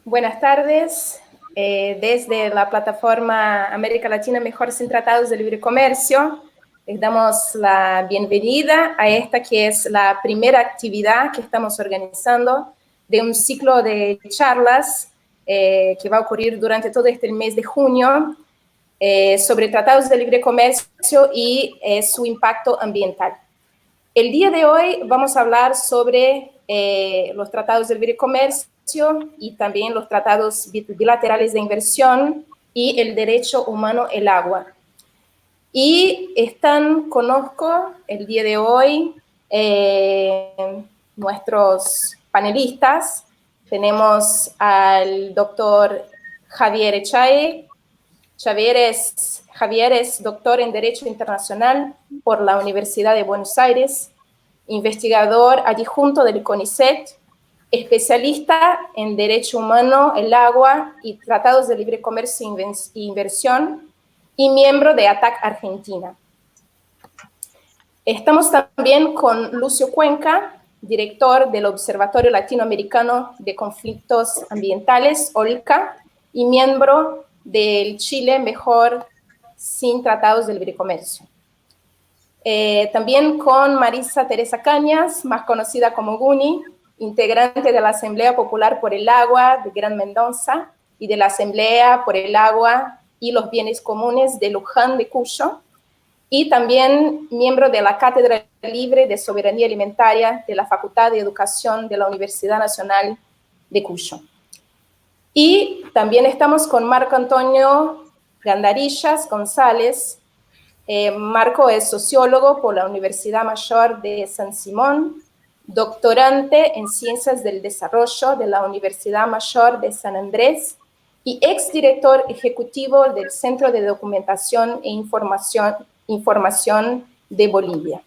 Buenas tardes. Desde la plataforma América Latina Mejor Sin Tratados de Libre Comercio, les damos la bienvenida a esta que es la primera actividad que estamos organizando de un ciclo de charlas que va a ocurrir durante todo este mes de junio sobre tratados de libre comercio y su impacto ambiental. El día de hoy vamos a hablar sobre los tratados de libre comercio y también los tratados bilaterales de inversión y el derecho humano al agua. Y conozco el día de hoy nuestros panelistas. Tenemos al doctor Javier Echagüe. Javier es doctor en Derecho Internacional por la Universidad de Buenos Aires, investigador adjunto del CONICET, especialista en Derecho Humano, el agua y tratados de libre comercio e inversión, y miembro de ATAC Argentina. Estamos también con Lucio Cuenca, director del Observatorio Latinoamericano de Conflictos Ambientales, OLCA, y miembro del Chile Mejor Sin Tratados de Libre Comercio. También con Marisa Teresa Cañas, más conocida como Guni, integrante de la Asamblea Popular por el Agua de Gran Mendoza y de la Asamblea por el Agua y los Bienes Comunes de Luján de Cuyo, y también miembro de la Cátedra Libre de Soberanía Alimentaria de la Facultad de Educación de la Universidad Nacional de Cuyo. Y también estamos con Marco Antonio Gandarillas González. Marco es sociólogo por la Universidad Mayor de San Simón, doctorante en Ciencias del Desarrollo de la Universidad Mayor de San Andrés y exdirector ejecutivo del Centro de Documentación e Información de Bolivia.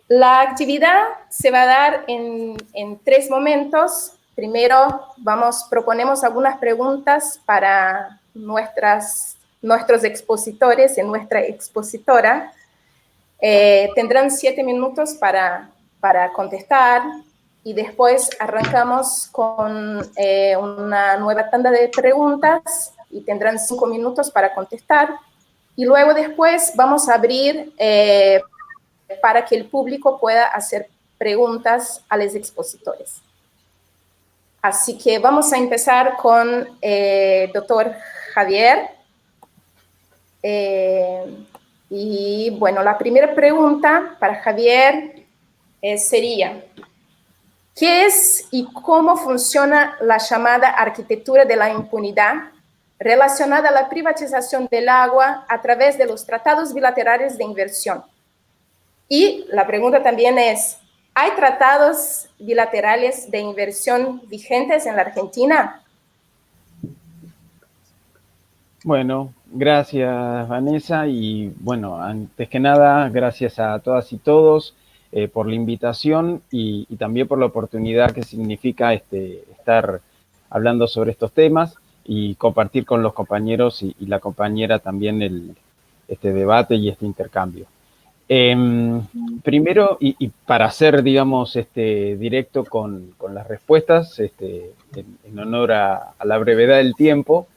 La actividad se va a dar en 3 momentos. Primero, proponemos algunas preguntas para nuestros expositores y nuestra expositora. Tendrán 7 minutos para contestar y después arrancamos con una nueva tanda de preguntas y tendrán 5 minutos para contestar. Y luego después vamos a abrir para que el público pueda hacer preguntas a los expositores. Así que vamos a empezar con el doctor Javier. Y bueno, la primera pregunta para Javier sería, ¿qué es y cómo funciona la llamada arquitectura de la impunidad relacionada a la privatización del agua a través de los tratados bilaterales de inversión? Y la pregunta también es, ¿hay tratados bilaterales de inversión vigentes en la Argentina? Bueno, gracias Vanessa y bueno, antes que nada, gracias a todas y todos por la invitación y también por la oportunidad que significa estar hablando sobre estos temas y compartir con los compañeros y la compañera también este debate y este intercambio. Primero, y para ser, digamos, directo con las respuestas, en honor a la brevedad del tiempo,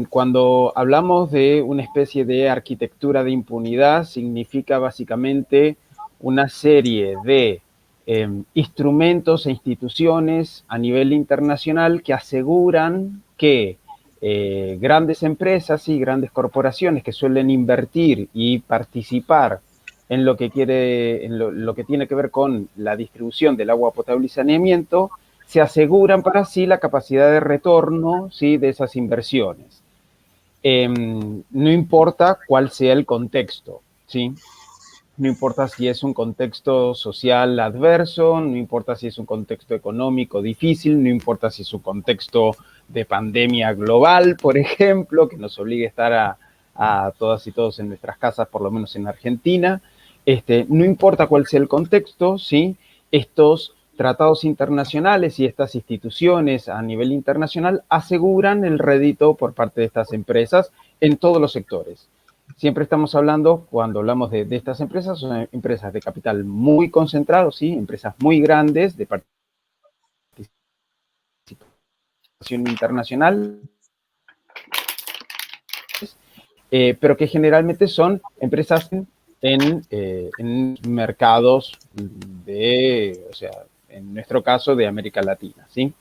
cuando hablamos de una especie de arquitectura de impunidad, significa básicamente una serie de instrumentos e instituciones a nivel internacional que aseguran que grandes empresas y grandes corporaciones que suelen invertir y participar en lo que tiene que ver con la distribución del agua potable y saneamiento, se aseguran para sí la capacidad de retorno, ¿sí?, de esas inversiones. No importa cuál sea el contexto, ¿sí? No importa si es un contexto social adverso, no importa si es un contexto económico difícil, no importa si es un contexto de pandemia global, por ejemplo, que nos obligue a estar a todas y todos en nuestras casas, por lo menos en Argentina. No importa cuál sea el contexto, ¿sí? Estos tratados internacionales y estas instituciones a nivel internacional aseguran el rédito por parte de estas empresas en todos los sectores. Siempre estamos hablando, cuando hablamos de estas empresas, son empresas de capital muy concentrado, ¿sí? Empresas muy grandes, de internacional, pero que generalmente son empresas en mercados o sea, en nuestro caso, de América Latina, ¿sí?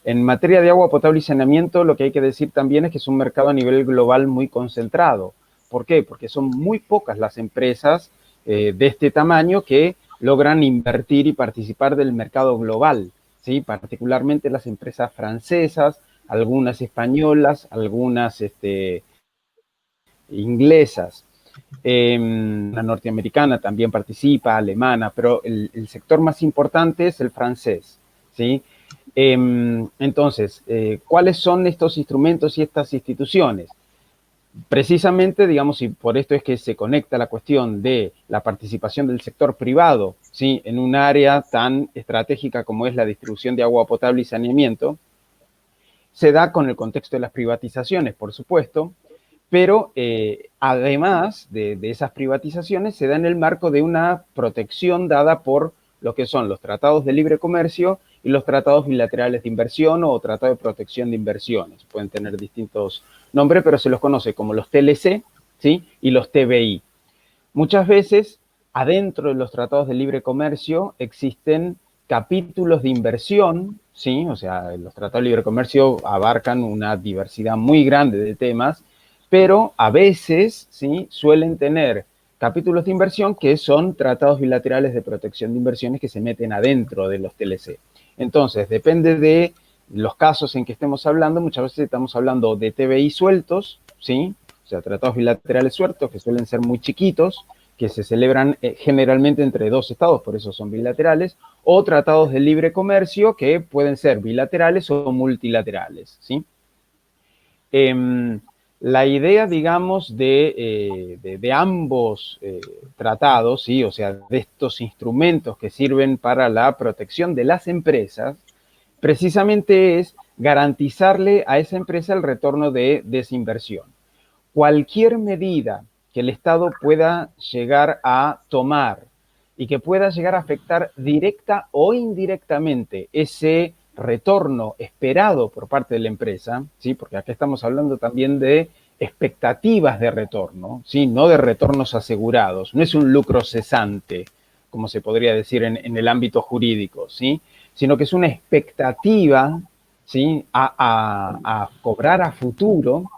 En materia de agua potable y saneamiento, lo que hay que decir también es que es un mercado a nivel global muy concentrado. ¿Por qué? Porque son muy pocas las empresas de este tamaño que logran invertir y participar del mercado global, ¿sí? Particularmente las empresas francesas, algunas españolas, algunas inglesas. La norteamericana también participa, alemana, pero el sector más importante es el francés, ¿sí? Entonces, ¿cuáles son estos instrumentos y estas instituciones? Precisamente, digamos, y por esto es que se conecta la cuestión de la participación del sector privado, ¿sí? En un área tan estratégica como es la distribución de agua potable y saneamiento, se da con el contexto de las privatizaciones, por supuesto, pero además de esas privatizaciones se da en el marco de una protección dada por lo que son los tratados de libre comercio y los tratados bilaterales de inversión o tratado de protección de inversiones. Pueden tener distintos nombres, pero se los conoce como los TLC, ¿sí? Y los TBI. Muchas veces, adentro de los tratados de libre comercio existen capítulos de inversión, ¿sí? O sea, los tratados de libre comercio abarcan una diversidad muy grande de temas, pero a veces, ¿sí? Suelen tener capítulos de inversión que son tratados bilaterales de protección de inversiones que se meten adentro de los TLC. Entonces, depende de los casos en que estemos hablando, muchas veces estamos hablando de TBI sueltos, ¿sí? O sea, tratados bilaterales sueltos que suelen ser muy chiquitos, que se celebran generalmente entre dos estados, por eso son bilaterales, o tratados de libre comercio que pueden ser bilaterales o multilaterales, ¿sí? La idea, digamos, de ambos tratados, ¿sí? O sea, de estos instrumentos que sirven para la protección de las empresas, precisamente es garantizarle a esa empresa el retorno de desinversión. Cualquier medida que el Estado pueda llegar a tomar y que pueda llegar a afectar directa o indirectamente ese retorno esperado por parte de la empresa, ¿sí? Porque acá estamos hablando también de expectativas de retorno, ¿sí? No de retornos asegurados, no es un lucro cesante, como se podría decir en el ámbito jurídico, ¿sí? Sino que es una expectativa, ¿sí? a cobrar a futuro.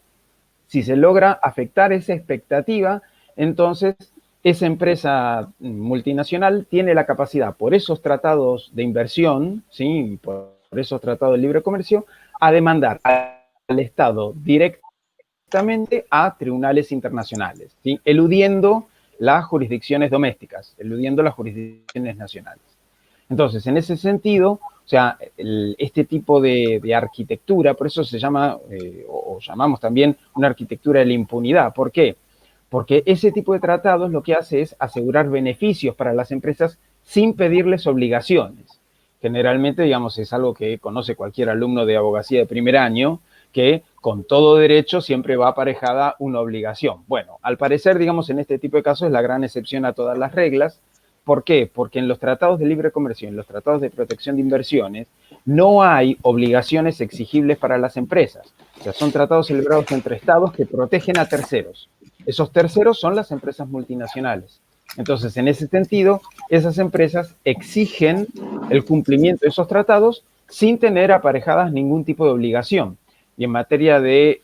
Si se logra afectar esa expectativa, entonces esa empresa multinacional tiene la capacidad, por esos tratados de inversión, ¿sí? Por esos tratados de libre comercio, a demandar al Estado directamente a tribunales internacionales, ¿sí? Eludiendo las jurisdicciones domésticas, eludiendo las jurisdicciones nacionales. Entonces, en ese sentido, o sea, este tipo de arquitectura, por eso se llama, o llamamos también una arquitectura de la impunidad. ¿Por qué? Porque ese tipo de tratados lo que hace es asegurar beneficios para las empresas sin pedirles obligaciones. Generalmente, digamos, es algo que conoce cualquier alumno de abogacía de primer año, que con todo derecho siempre va aparejada una obligación. Bueno, al parecer, digamos, en este tipo de casos es la gran excepción a todas las reglas. ¿Por qué? Porque en los tratados de libre comercio, en los tratados de protección de inversiones, no hay obligaciones exigibles para las empresas. O sea, son tratados celebrados entre estados que protegen a terceros. Esos terceros son las empresas multinacionales. Entonces, en ese sentido, esas empresas exigen el cumplimiento de esos tratados sin tener aparejadas ningún tipo de obligación. Y en materia de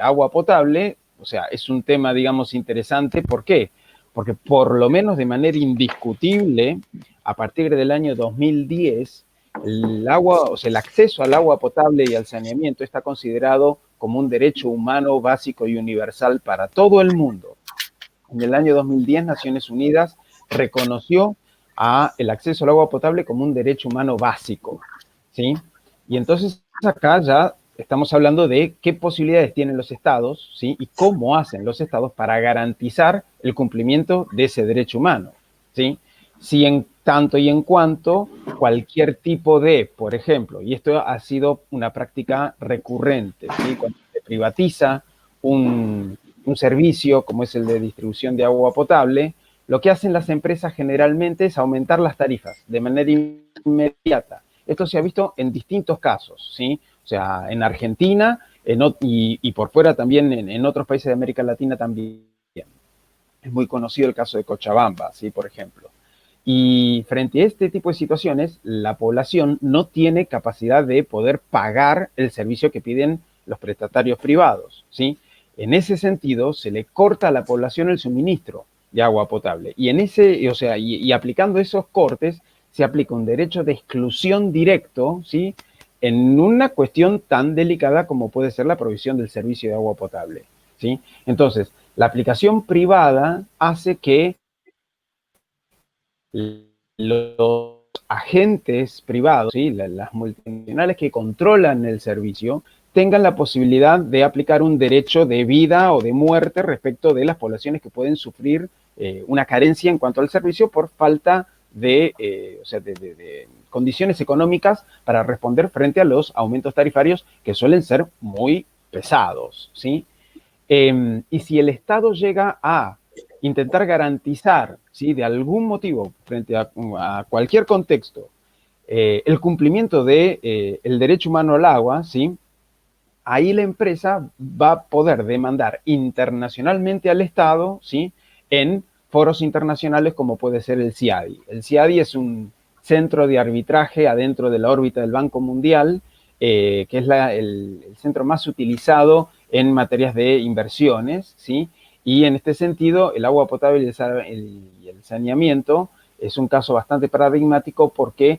agua potable, o sea, es un tema, digamos, interesante. ¿Por qué? Porque por lo menos de manera indiscutible, a partir del año 2010, el agua, o sea, el acceso al agua potable y al saneamiento está considerado como un derecho humano básico y universal para todo el mundo. En el año 2010, Naciones Unidas reconoció el acceso al agua potable como un derecho humano básico, ¿sí? Y entonces acá ya estamos hablando de qué posibilidades tienen los estados, ¿sí? Y cómo hacen los estados para garantizar el cumplimiento de ese derecho humano, ¿sí? Si en tanto y en cuanto cualquier tipo de, por ejemplo, y esto ha sido una práctica recurrente, ¿sí? Cuando se privatiza un servicio como es el de distribución de agua potable, lo que hacen las empresas generalmente es aumentar las tarifas de manera inmediata. Esto se ha visto en distintos casos, ¿sí? O sea, en Argentina y por fuera también en otros países de América Latina también. Es muy conocido el caso de Cochabamba, ¿sí? Por ejemplo. Y frente a este tipo de situaciones, la población no tiene capacidad de poder pagar el servicio que piden los prestatarios privados, ¿sí? En ese sentido, se le corta a la población el suministro de agua potable. Y en ese, o sea, y aplicando esos cortes, se aplica un derecho de exclusión directo, ¿sí? En una cuestión tan delicada como puede ser la provisión del servicio de agua potable, ¿sí? Entonces, la aplicación privada hace que los agentes privados, ¿sí? Las multinacionales que controlan el servicio, tengan la posibilidad de aplicar un derecho de vida o de muerte respecto de las poblaciones que pueden sufrir una carencia en cuanto al servicio por falta de, o sea, de condiciones económicas para responder frente a los aumentos tarifarios que suelen ser muy pesados, ¿sí? Y si el Estado llega a intentar garantizar, ¿sí? De algún motivo, frente a cualquier contexto, el cumplimiento de el derecho humano al agua, ¿sí? Ahí la empresa va a poder demandar internacionalmente al Estado, ¿sí? En foros internacionales como puede ser el CIADI. El CIADI es un centro de arbitraje adentro de la órbita del Banco Mundial, que es el centro más utilizado en materias de inversiones, ¿sí? Y en este sentido, el agua potable y el saneamiento es un caso bastante paradigmático porque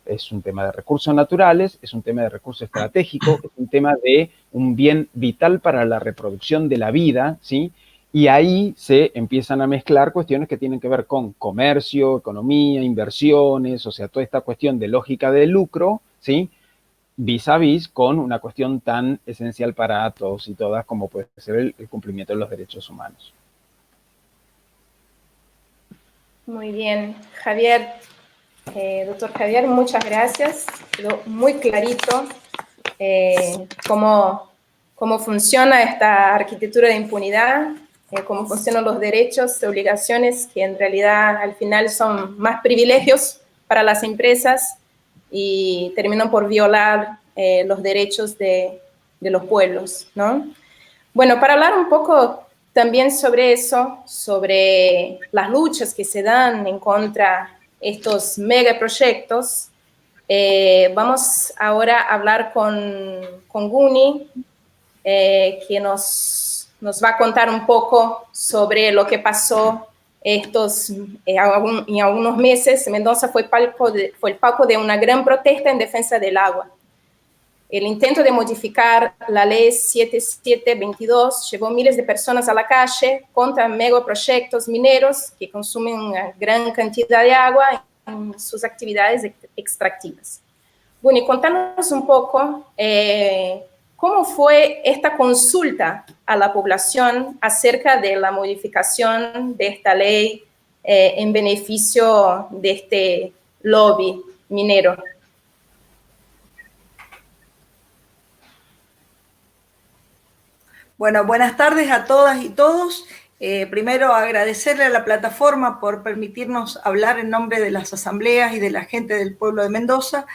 es un tema de recursos naturales, es un tema de recurso estratégico, es un tema de un bien vital para la reproducción de la vida, ¿sí? Y ahí se empiezan a mezclar cuestiones que tienen que ver con comercio, economía, inversiones, o sea, toda esta cuestión de lógica de lucro, ¿sí? Vis a vis con una cuestión tan esencial para todos y todas como puede ser el cumplimiento de los derechos humanos. Muy bien, Javier. Doctor Javier, muchas gracias. Quedó muy clarito cómo funciona esta arquitectura de impunidad, cómo funcionan los derechos y obligaciones que en realidad al final son más privilegios para las empresas y terminan por violar los derechos de los pueblos, ¿no? Bueno, para hablar un poco también sobre eso, sobre las luchas que se dan en contra de estos megaproyectos, vamos ahora a hablar con Guni, que nos va a contar un poco sobre lo que pasó en algunos meses. Mendoza fue el palco de una gran protesta en defensa del agua. El intento de modificar la ley 7722 llevó miles de personas a la calle contra megaproyectos mineros que consumen una gran cantidad de agua en sus actividades extractivas. Bueno, y contanos un poco cómo fue esta consulta a la población acerca de la modificación de esta ley en beneficio de este lobby minero. Bueno, buenas tardes a todas y todos. Primero, agradecerle a la plataforma por permitirnos hablar en nombre de las asambleas y de la gente del pueblo de Mendoza.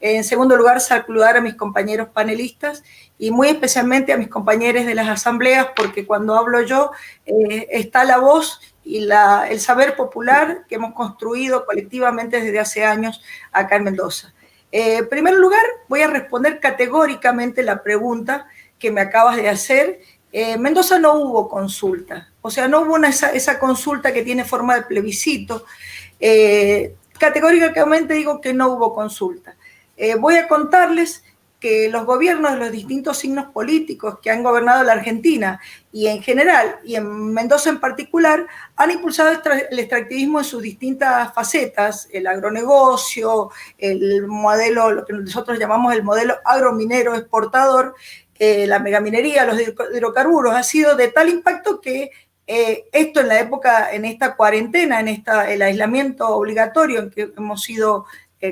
En segundo lugar, saludar a mis compañeros panelistas y muy especialmente a mis compañeros de las asambleas, porque cuando hablo yo está la voz y el saber popular que hemos construido colectivamente desde hace años acá en Mendoza. En primer lugar, voy a responder categóricamente la pregunta que me acabas de hacer. Mendoza no hubo consulta, o sea, no hubo esa consulta que tiene forma de plebiscito. Categóricamente digo que no hubo consulta. Voy a contarles que los gobiernos de los distintos signos políticos que han gobernado la Argentina y en general, y en Mendoza en particular, han impulsado el extractivismo en sus distintas facetas, el agronegocio, el modelo, lo que nosotros llamamos el modelo agrominero exportador, la megaminería, los hidrocarburos, ha sido de tal impacto que esto en la época, en esta cuarentena, el aislamiento obligatorio en que hemos sido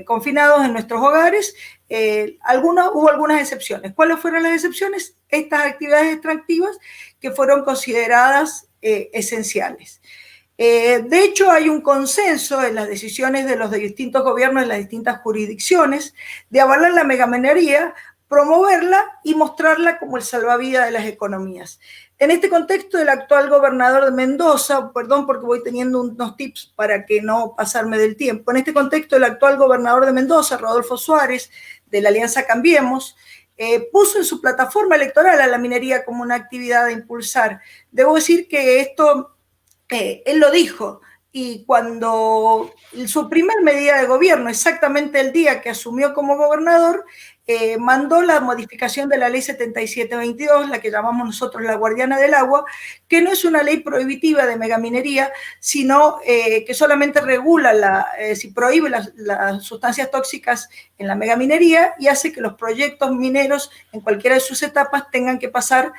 confinados en nuestros hogares, hubo algunas excepciones. ¿Cuáles fueron las excepciones? Estas actividades extractivas que fueron consideradas esenciales. De hecho, hay un consenso en las decisiones de los distintos gobiernos en las distintas jurisdicciones de avalar la megaminería, promoverla y mostrarla como el salvavidas de las economías. En este contexto, el actual gobernador de Mendoza, perdón porque voy teniendo unos tips para que no pasarme del tiempo, en este contexto el actual gobernador de Mendoza, Rodolfo Suárez, de la Alianza Cambiemos, puso en su plataforma electoral a la minería como una actividad a impulsar. Debo decir que esto, él lo dijo, y cuando su primer medida de gobierno, exactamente el día que asumió como gobernador, mandó la modificación de la ley 7722, la que llamamos nosotros la guardiana del agua, que no es una ley prohibitiva de megaminería, sino que solamente regula, si prohíbe las sustancias tóxicas en la megaminería y hace que los proyectos mineros en cualquiera de sus etapas tengan que pasar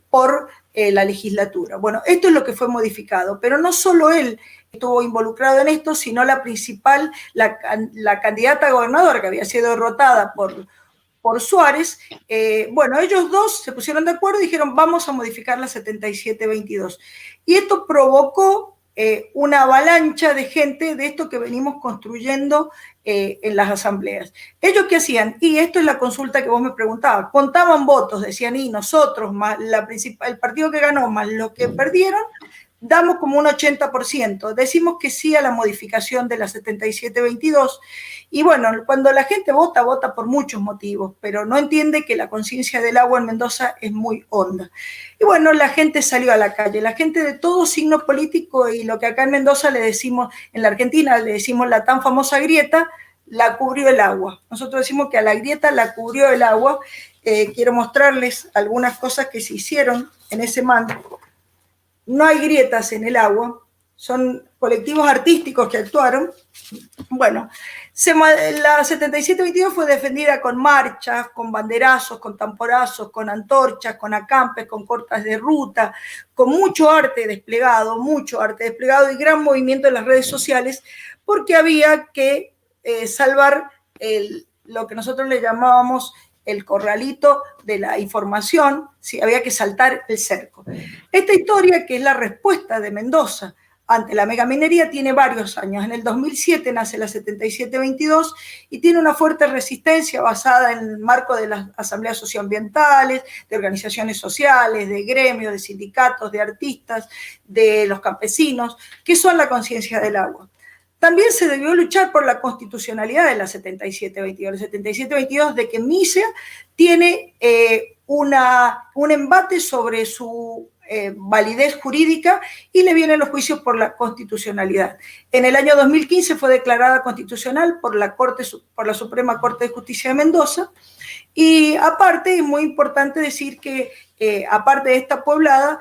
por la legislatura. Bueno, esto es lo que fue modificado, pero no solo él estuvo involucrado en esto, sino la principal, la candidata a gobernadora que había sido derrotada por Suárez. Bueno, ellos dos se pusieron de acuerdo y dijeron vamos a modificar la 7722. Y esto provocó una avalancha de gente de esto que venimos construyendo en las asambleas. ¿Ellos qué hacían? Y esto es la consulta que vos me preguntabas. Contaban votos, decían, y nosotros, más el partido que ganó, más los que perdieron, damos como un 80%. Decimos que sí a la modificación de la 7722. Y bueno, cuando la gente vota, vota por muchos motivos, pero no entiende que la conciencia del agua en Mendoza es muy honda. Y bueno, la gente salió a la calle, la gente de todo signo político, y lo que acá en Mendoza le decimos, en la Argentina le decimos la tan famosa grieta, la cubrió el agua. Nosotros decimos que a la grieta la cubrió el agua. Quiero mostrarles algunas cosas que se hicieron en ese mando. No hay grietas en el agua, son colectivos artísticos que actuaron. Bueno, la 7722 fue defendida con marchas, con banderazos, con tamporazos, con antorchas, con acampes, con cortas de ruta, con mucho arte desplegado y gran movimiento en las redes sociales, porque había que salvar lo que nosotros le llamábamos el corralito de la información, sí, había que saltar el cerco. Esta historia, que es la respuesta de Mendoza ante la megaminería, tiene varios años. En el 2007 nace la 7722 y tiene una fuerte resistencia basada en el marco de las asambleas socioambientales, de organizaciones sociales, de gremios, de sindicatos, de artistas, de los campesinos, que son la conciencia del agua. También se debió luchar por la constitucionalidad de la 7722. La 7722 de que MISEA tiene un embate sobre su validez jurídica y le vienen los juicios por la constitucionalidad. En el año 2015 fue declarada constitucional por la Suprema Corte de Justicia de Mendoza. Y aparte, es muy importante decir que aparte de esta poblada,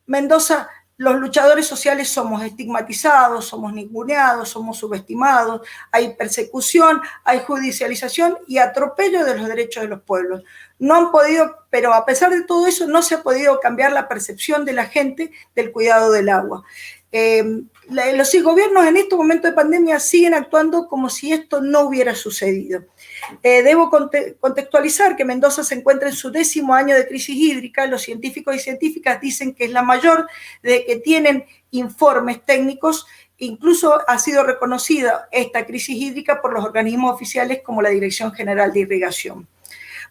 Mendoza, los luchadores sociales somos estigmatizados, somos ninguneados, somos subestimados, hay persecución, hay judicialización y atropello de los derechos de los pueblos. No han podido, pero a pesar de todo eso, no se ha podido cambiar la percepción de la gente del cuidado del agua. Los gobiernos en este momento de pandemia siguen actuando como si esto no hubiera sucedido. Debo contextualizar que Mendoza se encuentra en su 10º año de crisis hídrica. Los científicos y científicas dicen que es la mayor, de que tienen informes técnicos. Incluso ha sido reconocida esta crisis hídrica por los organismos oficiales como la Dirección General de Irrigación.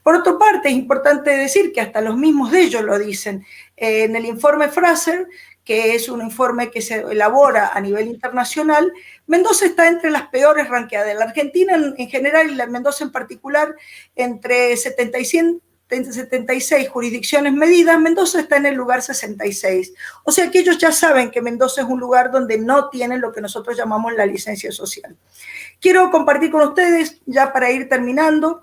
Por otra parte, es importante decir que hasta los mismos de ellos lo dicen. En el informe Fraser, que es un informe que se elabora a nivel internacional, Mendoza está entre las peores ranqueadas. De la Argentina en general y la Mendoza en particular, entre 76 jurisdicciones medidas, Mendoza está en el lugar 66. O sea que ellos ya saben que Mendoza es un lugar donde no tienen lo que nosotros llamamos la licencia social. Quiero compartir con ustedes, ya para ir terminando,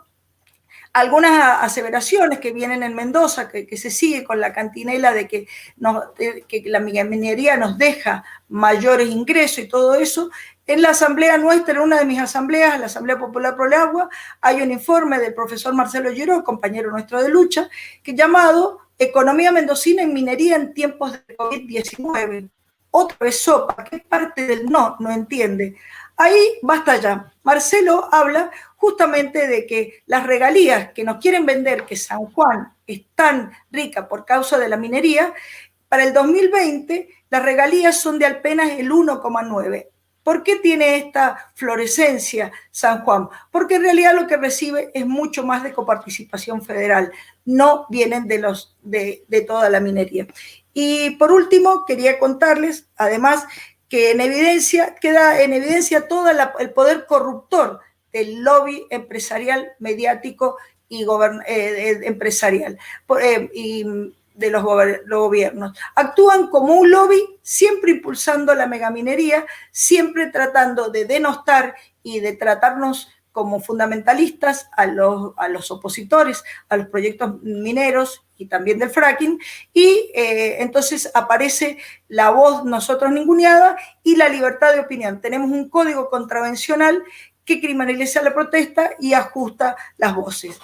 algunas aseveraciones que vienen en Mendoza, que se sigue con la cantinela de que la minería nos deja mayores ingresos y todo eso. En la asamblea nuestra, en una de mis asambleas, la Asamblea Popular por el Agua, hay un informe del profesor Marcelo Giró, compañero nuestro de lucha, que llamado Economía Mendocina en Minería en tiempos de COVID-19. Otra vez sopa, ¿qué parte del no entiende? Ahí basta ya. Marcelo habla justamente de que las regalías que nos quieren vender, que San Juan es tan rica por causa de la minería, para el 2020 las regalías son de apenas el 1,9%. ¿Por qué tiene esta florescencia San Juan? Porque en realidad lo que recibe es mucho más de coparticipación federal, no vienen de toda la minería. Y por último, quería contarles, además, que queda en evidencia todo el poder corruptor del lobby empresarial, mediático y empresarial. Y de los gobiernos. Actúan como un lobby, siempre impulsando la megaminería, siempre tratando de denostar y de tratarnos como fundamentalistas a los opositores, a los proyectos mineros y también del fracking, y entonces aparece la voz nosotros ninguneada y la libertad de opinión. Tenemos un código contravencional que criminaliza la protesta y ajusta las voces.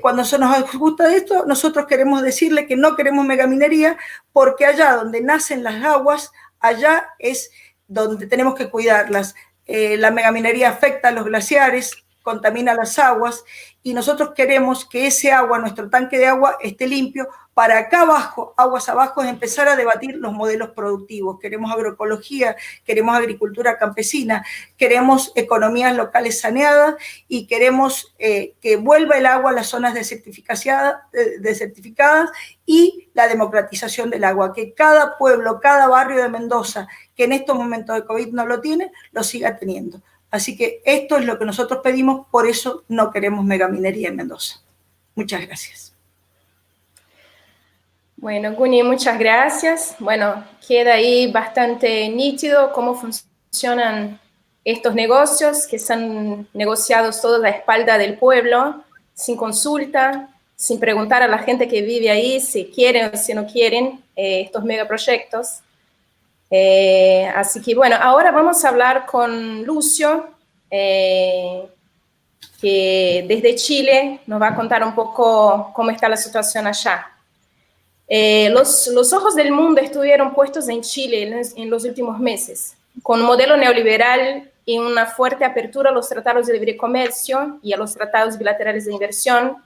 Cuando se nos ajusta esto, nosotros queremos decirle que no queremos megaminería, porque allá donde nacen las aguas, allá es donde tenemos que cuidarlas. La megaminería afecta a los glaciares, contamina las aguas, y nosotros queremos que ese agua, nuestro tanque de agua, esté limpio para acá abajo, aguas abajo, empezar a debatir los modelos productivos. Queremos agroecología, queremos agricultura campesina, queremos economías locales saneadas y queremos que vuelva el agua a las zonas desertificadas y la democratización del agua, que cada pueblo, cada barrio de Mendoza que en estos momentos de COVID no lo tiene, lo siga teniendo. Así que esto es lo que nosotros pedimos, por eso no queremos megaminería en Mendoza. Muchas gracias. Bueno, Guni, muchas gracias. Bueno, queda ahí bastante nítido cómo funcionan estos negocios que son negociados todos a la espalda del pueblo, sin consulta, sin preguntar a la gente que vive ahí si quieren o si no quieren estos megaproyectos. Así que bueno, ahora vamos a hablar con Lucio, que desde Chile nos va a contar un poco cómo está la situación allá. Los ojos del mundo estuvieron puestos en Chile en los últimos meses, con un modelo neoliberal y una fuerte apertura a los tratados de libre comercio y a los tratados bilaterales de inversión.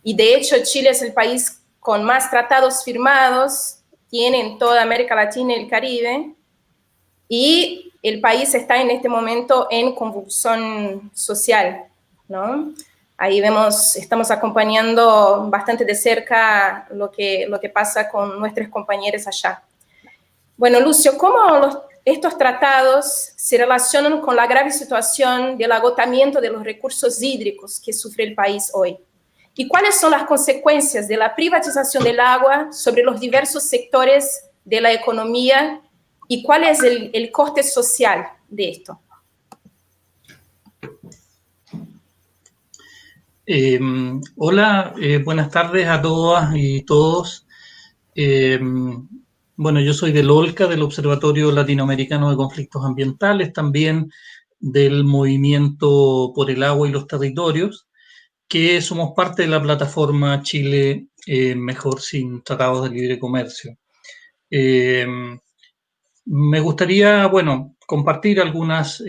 Y de hecho, Chile es el país con más tratados firmados, tiene en toda América Latina y el Caribe, y el país está en este momento en convulsión social, ¿no? Ahí estamos acompañando bastante de cerca lo que pasa con nuestros compañeros allá. Bueno, Lucio, ¿cómo estos tratados se relacionan con la grave situación del agotamiento de los recursos hídricos que sufre el país hoy? ¿Y cuáles son las consecuencias de la privatización del agua sobre los diversos sectores de la economía? ¿Y cuál es el coste social de esto? Hola, buenas tardes a todas y todos. Bueno, yo soy del OLCA, del Observatorio Latinoamericano de Conflictos Ambientales, también del Movimiento por el Agua y los Territorios, que somos parte de la plataforma Chile Mejor sin Tratados de Libre Comercio. Me gustaría, bueno, compartir algunas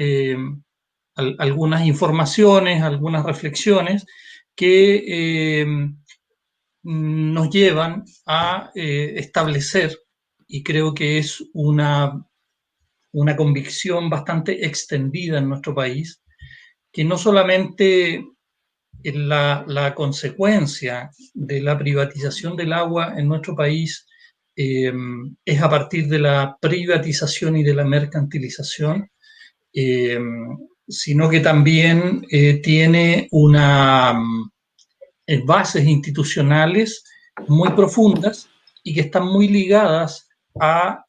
informaciones, algunas reflexiones que nos llevan a establecer, y creo que es una convicción bastante extendida en nuestro país, que no solamente la consecuencia de la privatización del agua en nuestro país es a partir de la privatización y de la mercantilización, sino que también tiene bases institucionales muy profundas y que están muy ligadas a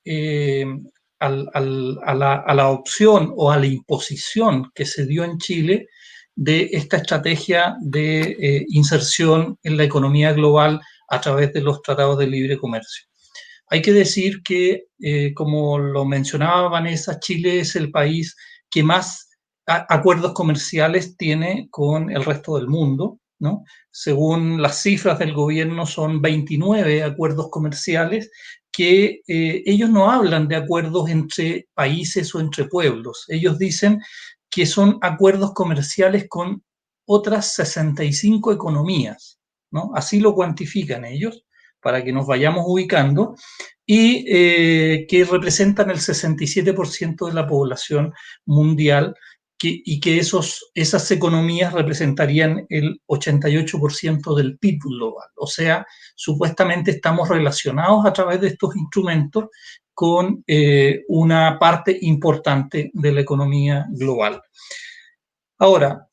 la opción o a la imposición que se dio en Chile de esta estrategia de inserción en la economía global a través de los tratados de libre comercio. Hay que decir que, como lo mencionaba Vanessa, Chile es el país que más acuerdos comerciales tiene con el resto del mundo, ¿no? Según las cifras del gobierno, son 29 acuerdos comerciales que ellos no hablan de acuerdos entre países o entre pueblos. Ellos dicen que son acuerdos comerciales con otras 65 economías, ¿no? Así lo cuantifican ellos, para que nos vayamos ubicando. y que representan el 67% de la población mundial, y que esas economías representarían el 88% del PIB global. O sea, supuestamente estamos relacionados a través de estos instrumentos con una parte importante de la economía global. Ahora,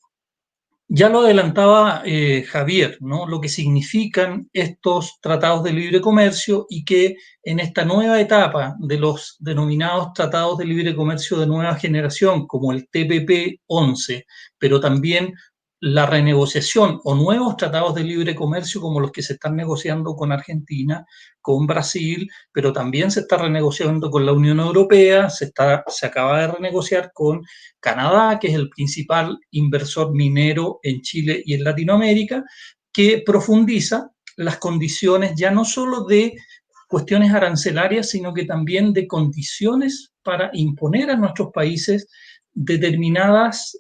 ya lo adelantaba Javier, ¿no? Lo que significan estos tratados de libre comercio, y que en esta nueva etapa de los denominados tratados de libre comercio de nueva generación, como el TPP-11, pero también la renegociación o nuevos tratados de libre comercio como los que se están negociando con Argentina, con Brasil, pero también se está renegociando con la Unión Europea, se acaba de renegociar con Canadá, que es el principal inversor minero en Chile y en Latinoamérica, que profundiza las condiciones ya no solo de cuestiones arancelarias, sino que también de condiciones para imponer a nuestros países determinadas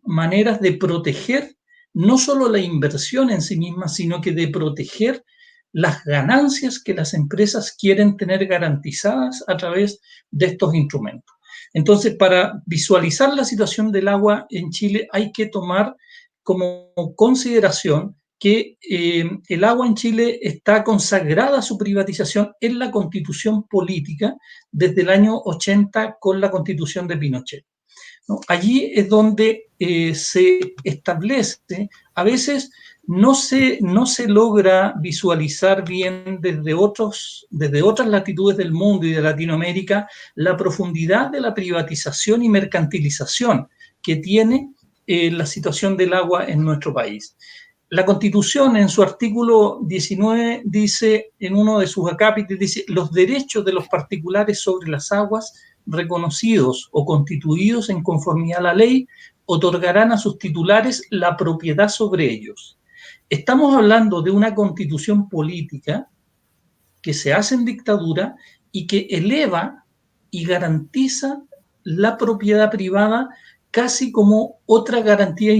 maneras de proteger no solo la inversión en sí misma, sino que de proteger las ganancias que las empresas quieren tener garantizadas a través de estos instrumentos. Entonces, para visualizar la situación del agua en Chile hay que tomar como consideración que el agua en Chile está consagrada a su privatización en la Constitución política desde el año 80 con la Constitución de Pinochet, ¿no? Allí es donde se establece, a veces no se logra visualizar bien desde otras latitudes del mundo y de Latinoamérica la profundidad de la privatización y mercantilización que tiene la situación del agua en nuestro país. La Constitución, en su artículo 19, dice, en uno de sus acápites, dice: los derechos de los particulares sobre las aguas reconocidos o constituidos en conformidad a la ley otorgarán a sus titulares la propiedad sobre ellos. Estamos hablando de una constitución política que se hace en dictadura y que eleva y garantiza la propiedad privada casi como otra garantía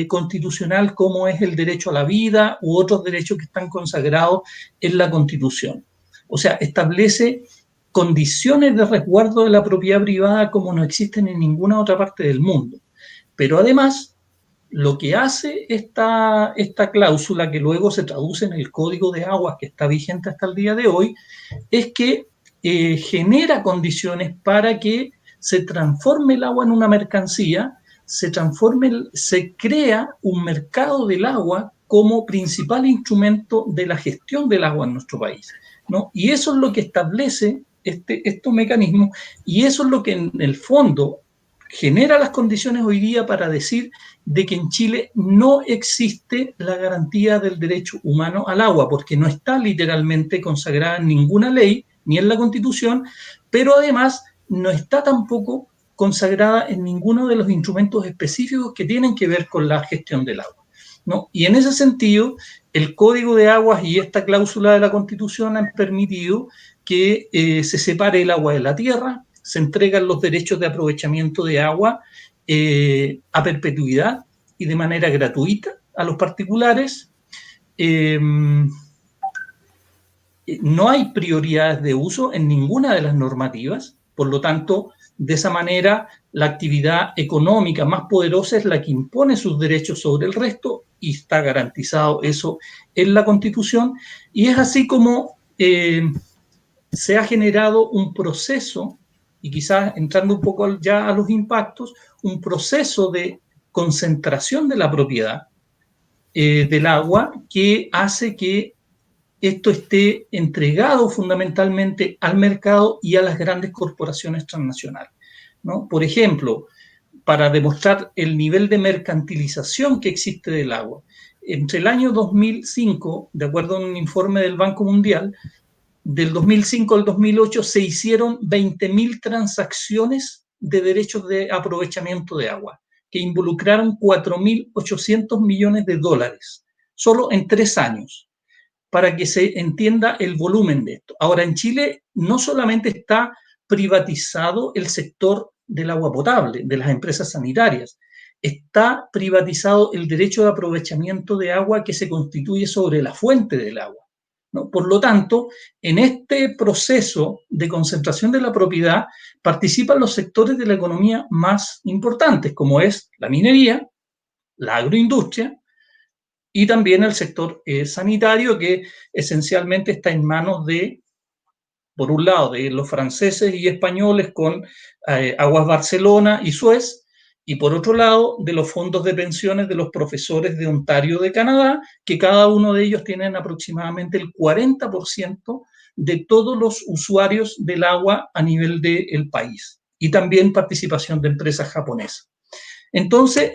constitucional, como es el derecho a la vida u otros derechos que están consagrados en la Constitución. O sea, establece condiciones de resguardo de la propiedad privada como no existen en ninguna otra parte del mundo. Pero además, lo que hace esta cláusula, que luego se traduce en el Código de Aguas que está vigente hasta el día de hoy, es que genera condiciones para que se transforme el agua en una mercancía, se crea un mercado del agua como principal instrumento de la gestión del agua en nuestro país, ¿no? Y eso es lo que establece estos mecanismos, y eso es lo que en el fondo genera las condiciones hoy día para decir de que en Chile no existe la garantía del derecho humano al agua, porque no está literalmente consagrada en ninguna ley, ni en la Constitución, pero además no está tampoco consagrada en ninguno de los instrumentos específicos que tienen que ver con la gestión del agua, ¿no? Y en ese sentido, el Código de Aguas y esta cláusula de la Constitución han permitido que se separe el agua de la tierra, se entregan los derechos de aprovechamiento de agua a perpetuidad y de manera gratuita a los particulares. No hay prioridades de uso en ninguna de las normativas, por lo tanto, de esa manera, la actividad económica más poderosa es la que impone sus derechos sobre el resto, y está garantizado eso en la Constitución, y es así como se ha generado un proceso, y quizás entrando un poco ya a los impactos, un proceso de concentración de la propiedad del agua que hace que esto esté entregado fundamentalmente al mercado y a las grandes corporaciones transnacionales, ¿no? Por ejemplo, para demostrar el nivel de mercantilización que existe del agua, entre el año 2005, de acuerdo a un informe del Banco Mundial, del 2005 al 2008 se hicieron 20.000 transacciones de derechos de aprovechamiento de agua, que involucraron 4.800 millones de dólares, solo en 3 años, para que se entienda el volumen de esto. Ahora, en Chile no solamente está privatizado el sector del agua potable, de las empresas sanitarias, está privatizado el derecho de aprovechamiento de agua que se constituye sobre la fuente del agua, ¿no? Por lo tanto, en este proceso de concentración de la propiedad participan los sectores de la economía más importantes, como es la minería, la agroindustria y también el sector sanitario, que esencialmente está en manos de, por un lado, de los franceses y españoles con Aguas Barcelona y Suez, y por otro lado, de los fondos de pensiones de los profesores de Ontario de Canadá, que cada uno de ellos tienen aproximadamente el 40% de todos los usuarios del agua a nivel del país, y también participación de empresas japonesas. Entonces,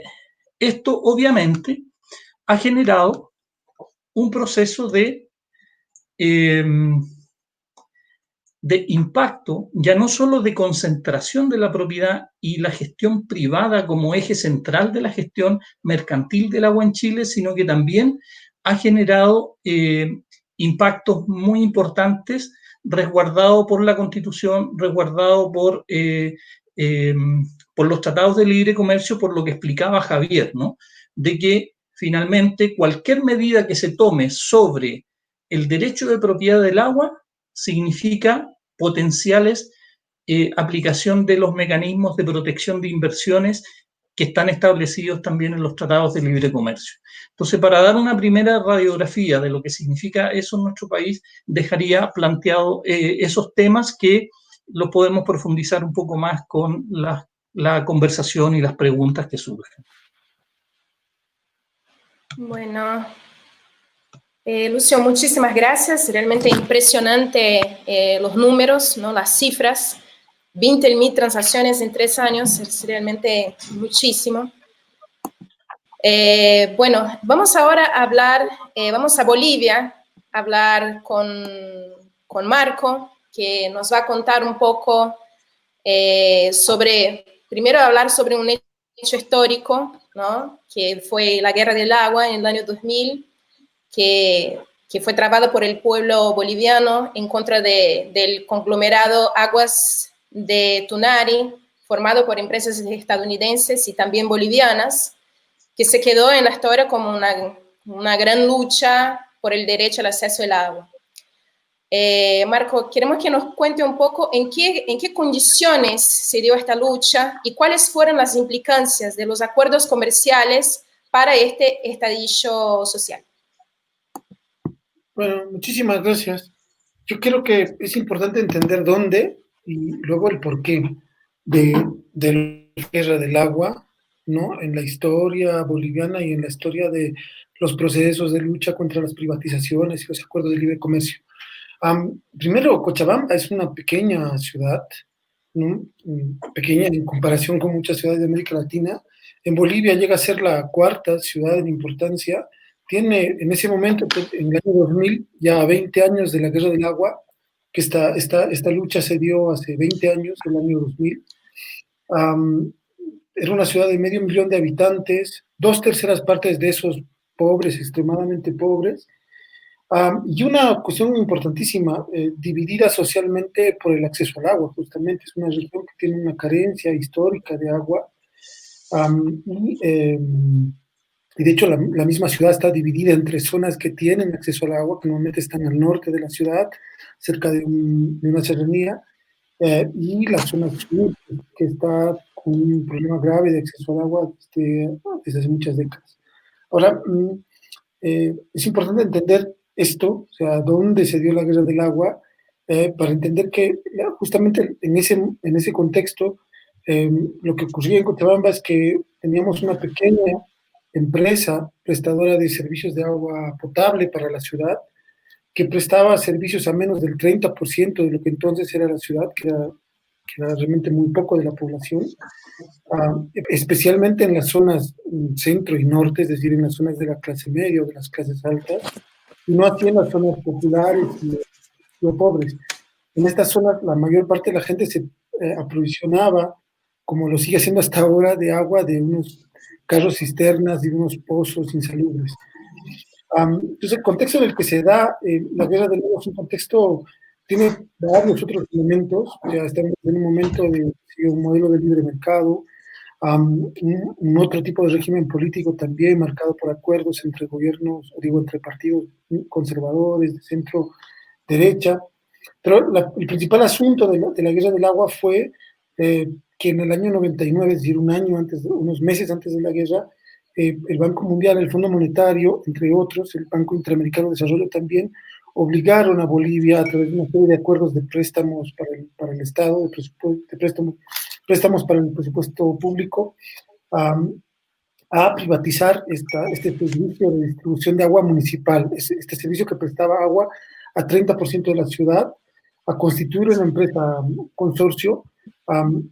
esto obviamente ha generado un proceso de impacto, ya no solo de concentración de la propiedad y la gestión privada como eje central de la gestión mercantil del agua en Chile, sino que también ha generado impactos muy importantes, resguardado por la Constitución, resguardado por los tratados de libre comercio, por lo que explicaba Javier, ¿no? De que finalmente cualquier medida que se tome sobre el derecho de propiedad del agua significa potenciales aplicación de los mecanismos de protección de inversiones que están establecidos también en los tratados de libre comercio. Entonces, para dar una primera radiografía de lo que significa eso en nuestro país, dejaría planteado esos temas que los podemos profundizar un poco más con la conversación y las preguntas que surgen. Bueno, Lucio, muchísimas gracias. Realmente impresionante los números, ¿no? Las cifras. 20.000 transacciones en 3 años, es realmente muchísimo. Bueno, vamos ahora a hablar, vamos a Bolivia, a hablar con Marco, que nos va a contar un poco primero hablar sobre un hecho histórico, ¿no? Que fue la Guerra del Agua en el año 2000, que fue trabado por el pueblo boliviano en contra del conglomerado Aguas de Tunari, formado por empresas estadounidenses y también bolivianas, que se quedó en la historia como una gran lucha por el derecho al acceso al agua. Marco, queremos que nos cuente un poco en qué condiciones se dio esta lucha y cuáles fueron las implicancias de los acuerdos comerciales para este estallido social. Bueno, muchísimas gracias. Yo creo que es importante entender dónde y luego el porqué de la guerra del agua, ¿no? En la historia boliviana y en la historia de los procesos de lucha contra las privatizaciones y los acuerdos de libre comercio. Primero, Cochabamba es una pequeña ciudad, ¿no? Pequeña en comparación con muchas ciudades de América Latina. En Bolivia llega a ser la 4ª ciudad en importancia. Tiene en ese momento, en el año 2000, ya 20 años de la Guerra del Agua, que esta lucha se dio hace 20 años, el año 2000. Era una ciudad de 500.000 de habitantes, 2/3 partes de esos pobres, extremadamente pobres, y una cuestión importantísima, dividida socialmente por el acceso al agua, justamente. Es una región que tiene una carencia histórica de agua, y de hecho la misma ciudad está dividida entre zonas que tienen acceso al agua, que normalmente están al norte de la ciudad, cerca de una serranía, y la zona sur, que está con un problema grave de acceso al agua desde hace muchas décadas. Ahora, es importante entender esto, o sea, dónde se dio la Guerra del Agua, para entender que justamente en ese contexto, lo que ocurría en Cochabamba es que teníamos una pequeña empresa prestadora de servicios de agua potable para la ciudad, que prestaba servicios a menos del 30% de lo que entonces era la ciudad, que era realmente muy poco de la población, especialmente en las zonas centro y norte, es decir, en las zonas de la clase media o de las clases altas, y no aquí en las zonas populares y pobres. En estas zonas la mayor parte de la gente se aprovisionaba, como lo sigue haciendo hasta ahora, de agua de unos carros cisternas y unos pozos insalubres. Entonces, el contexto en el que se da la Guerra del Agua es un contexto, tiene varios otros elementos. O sea, estamos en un momento de un modelo de libre mercado, un otro tipo de régimen político también marcado por acuerdos entre gobiernos, entre partidos conservadores, de centro derecha. Pero el principal asunto de la Guerra del Agua fue que en el año 99, es decir, unos meses antes de la guerra, el Banco Mundial, el Fondo Monetario, entre otros, el Banco Interamericano de Desarrollo también, obligaron a Bolivia a través de una serie de acuerdos de préstamos para el Estado, de préstamos para el presupuesto público, a privatizar este servicio de distribución de agua municipal, este servicio que prestaba agua a 30% de la ciudad, a constituir una empresa consorcio,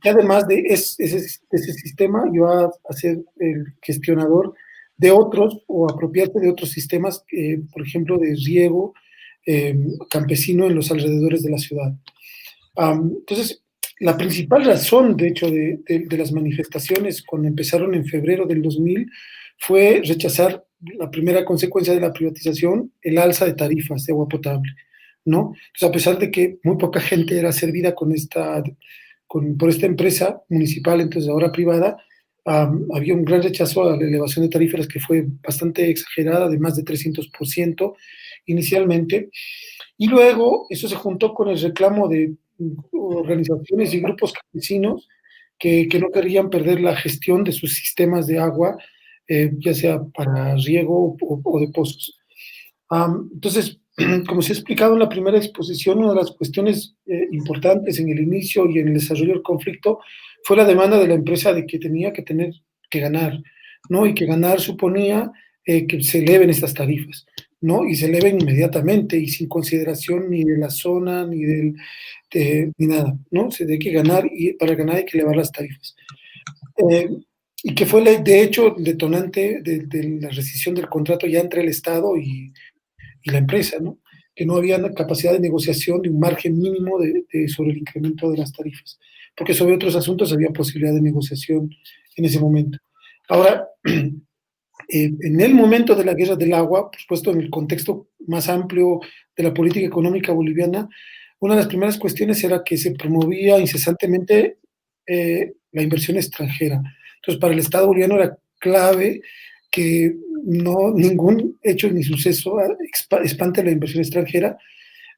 que además de ese sistema iba a ser el gestionador de otros o apropiarse de otros sistemas, por ejemplo, de riego campesino en los alrededores de la ciudad. Entonces, la principal razón, de hecho, de las manifestaciones cuando empezaron en febrero del 2000 fue rechazar la primera consecuencia de la privatización, el alza de tarifas de agua potable, ¿no? Entonces, a pesar de que muy poca gente era servida por esta empresa municipal, entonces ahora privada, había un gran rechazo a la elevación de tarifas que fue bastante exagerada, de más de 300% inicialmente, y luego eso se juntó con el reclamo de organizaciones y grupos campesinos que no querían perder la gestión de sus sistemas de agua, ya sea para riego o de pozos. Entonces, como se ha explicado en la primera exposición, una de las cuestiones importantes en el inicio y en el desarrollo del conflicto fue la demanda de la empresa de que tenía que ganar, ¿no? Y que ganar suponía que se eleven estas tarifas, ¿no? Y se eleven inmediatamente y sin consideración ni de la zona ni nada, ¿no? Se tiene que ganar y para ganar hay que elevar las tarifas. Y que fue, de hecho, el detonante de la rescisión del contrato ya entre el Estado y la empresa, ¿no? Que no había capacidad de negociación de un margen mínimo sobre el incremento de las tarifas, porque sobre otros asuntos había posibilidad de negociación en ese momento. Ahora, en el momento de la Guerra del Agua, por supuesto, en el contexto más amplio de la política económica boliviana, una de las primeras cuestiones era que se promovía incesantemente la inversión extranjera. Entonces, para el Estado boliviano era clave que ningún hecho ni suceso espante la inversión extranjera.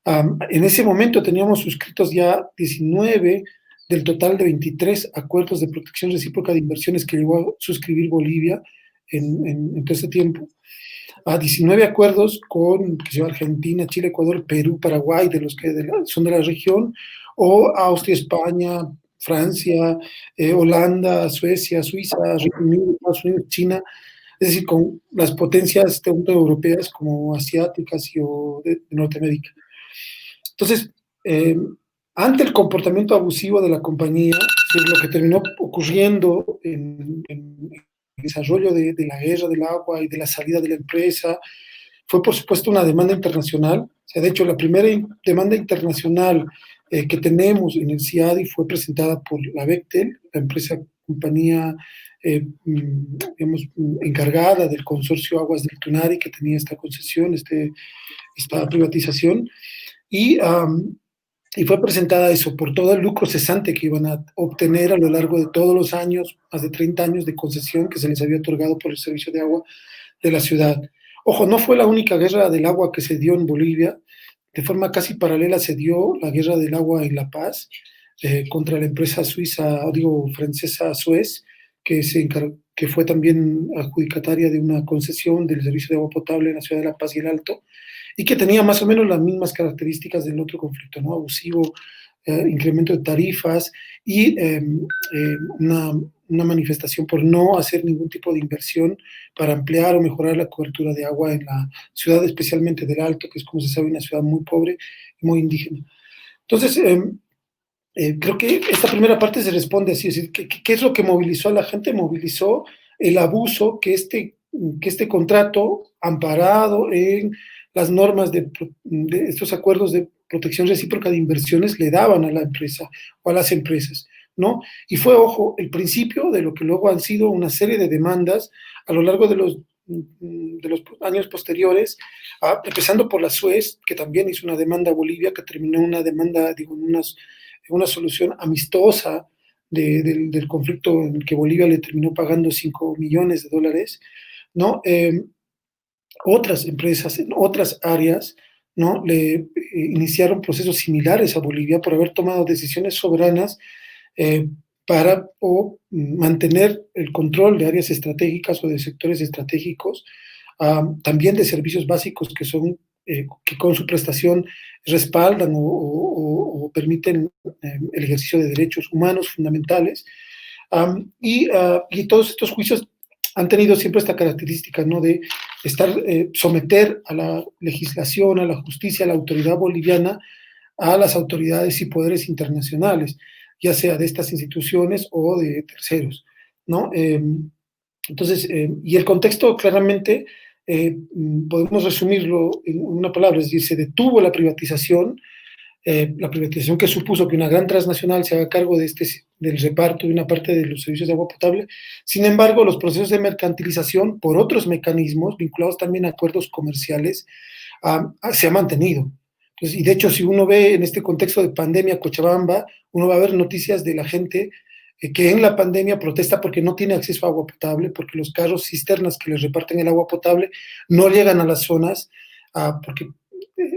En ese momento teníamos suscritos ya 19 del total de 23 acuerdos de protección recíproca de inversiones que llegó a suscribir Bolivia en todo ese tiempo. 19 acuerdos con Argentina, Chile, Ecuador, Perú, Paraguay, de los que son de la región, o Austria, España, Francia, Holanda, Suecia, Suiza, Reino Unido, Estados Unidos, China, es decir, con las potencias tanto europeas como asiáticas o de Norteamérica. Entonces, ante el comportamiento abusivo de la compañía, lo que terminó ocurriendo en el desarrollo de la Guerra del Agua y de la salida de la empresa, fue por supuesto una demanda internacional. O sea, de hecho, la primera demanda internacional que tenemos en el CIADI fue presentada por la Bechtel, la compañía digamos, encargada del consorcio Aguas del Tunari, que tenía esta concesión, esta privatización, y fue presentada eso por todo el lucro cesante que iban a obtener a lo largo de todos los años, más de 30 años de concesión que se les había otorgado por el servicio de agua de la ciudad. Ojo, no fue la única guerra del agua que se dio en Bolivia. De forma casi paralela se dio la guerra del agua en La Paz contra la empresa francesa Suez, que fue también adjudicataria de una concesión del servicio de agua potable en la ciudad de La Paz y el Alto, y que tenía más o menos las mismas características del otro conflicto, ¿no? Abusivo, incremento de tarifas y una manifestación por no hacer ningún tipo de inversión para ampliar o mejorar la cobertura de agua en la ciudad, especialmente del Alto, que es, como se sabe, una ciudad muy pobre y muy indígena. Entonces, creo que esta primera parte se responde así, es decir, ¿qué es lo que movilizó a la gente? Movilizó el abuso que este contrato, amparado en las normas de estos acuerdos de protección recíproca de inversiones, le daban a la empresa o a las empresas, ¿no? Y fue, ojo, el principio de lo que luego han sido una serie de demandas a lo largo de los años posteriores, empezando por la Suez, que también hizo una demanda a Bolivia, que terminó una demanda, una solución amistosa del conflicto en el que Bolivia le terminó pagando $5 millones, ¿no? Otras empresas en otras áreas, ¿no? Iniciaron procesos similares a Bolivia por haber tomado decisiones soberanas eh, para mantener el control de áreas estratégicas o de sectores estratégicos, también de servicios básicos que con su prestación respaldan o permiten el ejercicio de derechos humanos fundamentales. Y todos estos juicios han tenido siempre esta característica, ¿no? De someter a la legislación, a la justicia, a la autoridad boliviana, a las autoridades y poderes internacionales, ya sea de estas instituciones o de terceros, ¿no? Entonces, y el contexto claramente podemos resumirlo en una palabra, es decir, se detuvo la privatización que supuso que una gran transnacional se haga cargo del reparto de una parte de los servicios de agua potable. Sin embargo, los procesos de mercantilización por otros mecanismos, vinculados también a acuerdos comerciales, se ha mantenido. Entonces, y de hecho, si uno ve en este contexto de pandemia Cochabamba, uno va a ver noticias de la gente que en la pandemia protesta porque no tiene acceso a agua potable, porque los carros cisternas que les reparten el agua potable no llegan a las zonas, porque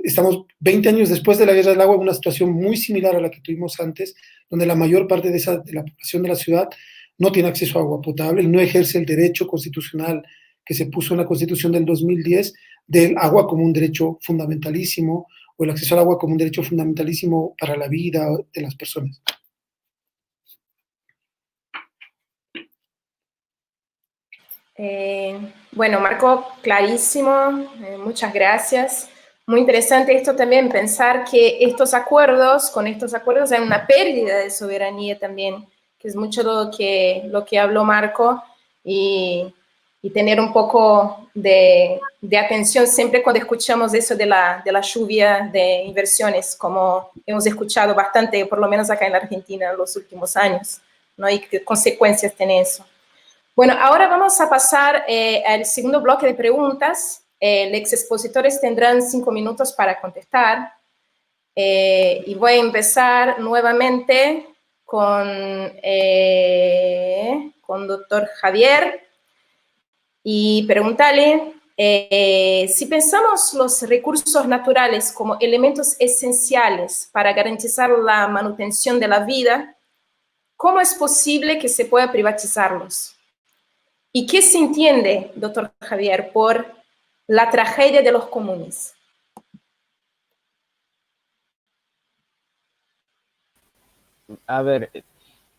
estamos 20 años después de la Guerra del Agua en una situación muy similar a la que tuvimos antes, donde la mayor parte de la población de la ciudad no tiene acceso a agua potable y no ejerce el derecho constitucional que se puso en la Constitución del 2010 del agua como un derecho fundamentalísimo, o el acceso al agua como un derecho fundamentalísimo para la vida de las personas. Bueno, Marco, clarísimo, muchas gracias. Muy interesante esto también, pensar que con estos acuerdos hay una pérdida de soberanía también, que es mucho lo que habló Marco, y tener un poco de atención siempre cuando escuchamos eso de la lluvia de inversiones, como hemos escuchado bastante, por lo menos acá en la Argentina, en los últimos años, ¿no? Y qué consecuencias tiene eso. Bueno, ahora vamos a pasar al segundo bloque de preguntas. Los expositores tendrán 5 minutos para contestar. Y voy a empezar nuevamente con doctor Javier y preguntarle si pensamos los recursos naturales como elementos esenciales para garantizar la manutención de la vida, ¿cómo es posible que se pueda privatizarlos? ¿Y qué se entiende, doctor Javier, por la tragedia de los comunes? A ver,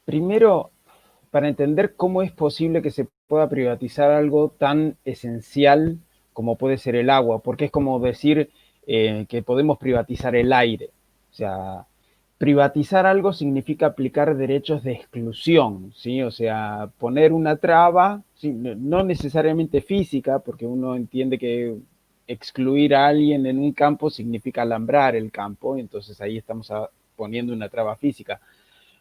primero, para entender cómo es posible que se pueda privatizar algo tan esencial como puede ser el agua, porque es como decir que podemos privatizar el aire. O sea, privatizar algo significa aplicar derechos de exclusión, ¿sí? O sea, poner una traba, ¿sí? No necesariamente física, porque uno entiende que excluir a alguien en un campo significa alambrar el campo, entonces ahí estamos poniendo una traba física.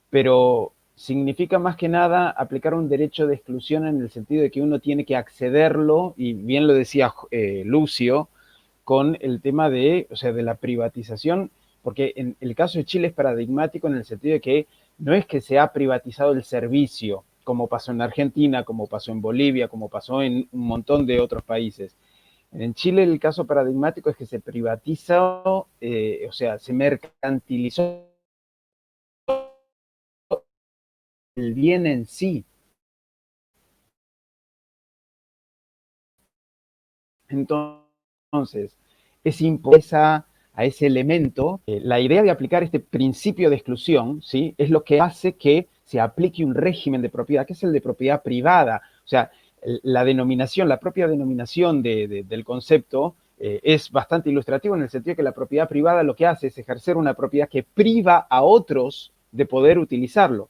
Pero significa más que nada aplicar un derecho de exclusión en el sentido de que uno tiene que accederlo, y bien lo decía Lucio, con el tema de la privatización, porque en el caso de Chile es paradigmático en el sentido de que no es que se ha privatizado el servicio, como pasó en Argentina, como pasó en Bolivia, como pasó en un montón de otros países. En Chile el caso paradigmático es que se privatizó, se mercantilizó el bien en sí. Entonces, es impuesta a ese elemento. La idea de aplicar este principio de exclusión, ¿sí? Es lo que hace que se aplique un régimen de propiedad, que es el de propiedad privada. O sea, la propia denominación del concepto es bastante ilustrativo en el sentido de que la propiedad privada lo que hace es ejercer una propiedad que priva a otros de poder utilizarlo.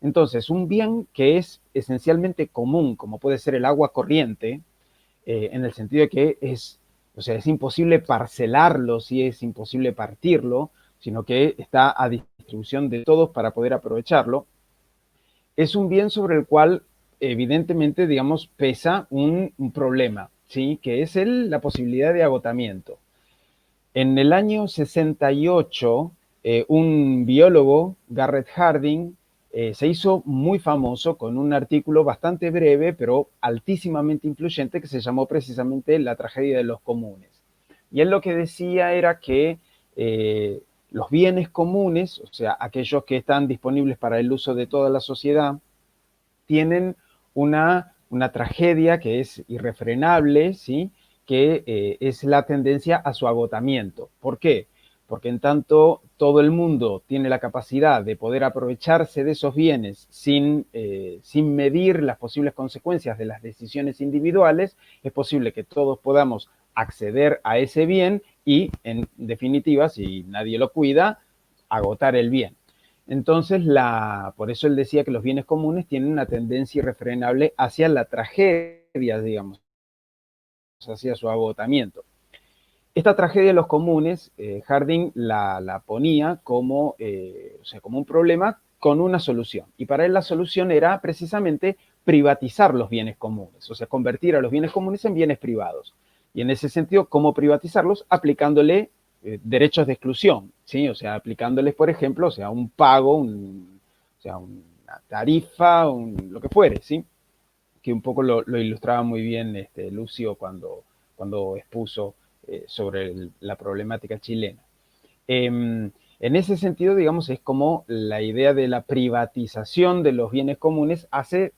Entonces, un bien que es esencialmente común, como puede ser el agua corriente, en el sentido de que es imposible parcelarlo, sí, es imposible partirlo, sino que está a distribución de todos para poder aprovecharlo, es un bien sobre el cual evidentemente, digamos, pesa un problema, ¿sí? Que es la posibilidad de agotamiento. En el año 68, un biólogo, Garrett Hardin, se hizo muy famoso con un artículo bastante breve, pero altísimamente influyente, que se llamó precisamente La tragedia de los comunes. Y él lo que decía era que los bienes comunes, o sea, aquellos que están disponibles para el uso de toda la sociedad, tienen una tragedia que es irrefrenable, ¿sí? Que es la tendencia a su agotamiento. ¿Por qué? Porque en tanto todo el mundo tiene la capacidad de poder aprovecharse de esos bienes sin medir las posibles consecuencias de las decisiones individuales, es posible que todos podamos acceder a ese bien y, en definitiva, si nadie lo cuida, agotar el bien. Entonces, por eso él decía que los bienes comunes tienen una tendencia irrefrenable hacia la tragedia, digamos, hacia su agotamiento. Esta tragedia de los comunes, Harding la ponía como un problema con una solución. Y para él la solución era precisamente privatizar los bienes comunes, o sea, convertir a los bienes comunes en bienes privados. Y en ese sentido, ¿cómo privatizarlos? Aplicándole derechos de exclusión, ¿sí? O sea, aplicándoles, por ejemplo, un pago, una tarifa, lo que fuere, ¿sí? Que un poco lo ilustraba muy bien Lucio cuando expuso sobre la problemática chilena. En ese sentido, digamos, es como la idea de la privatización de los bienes comunes hace,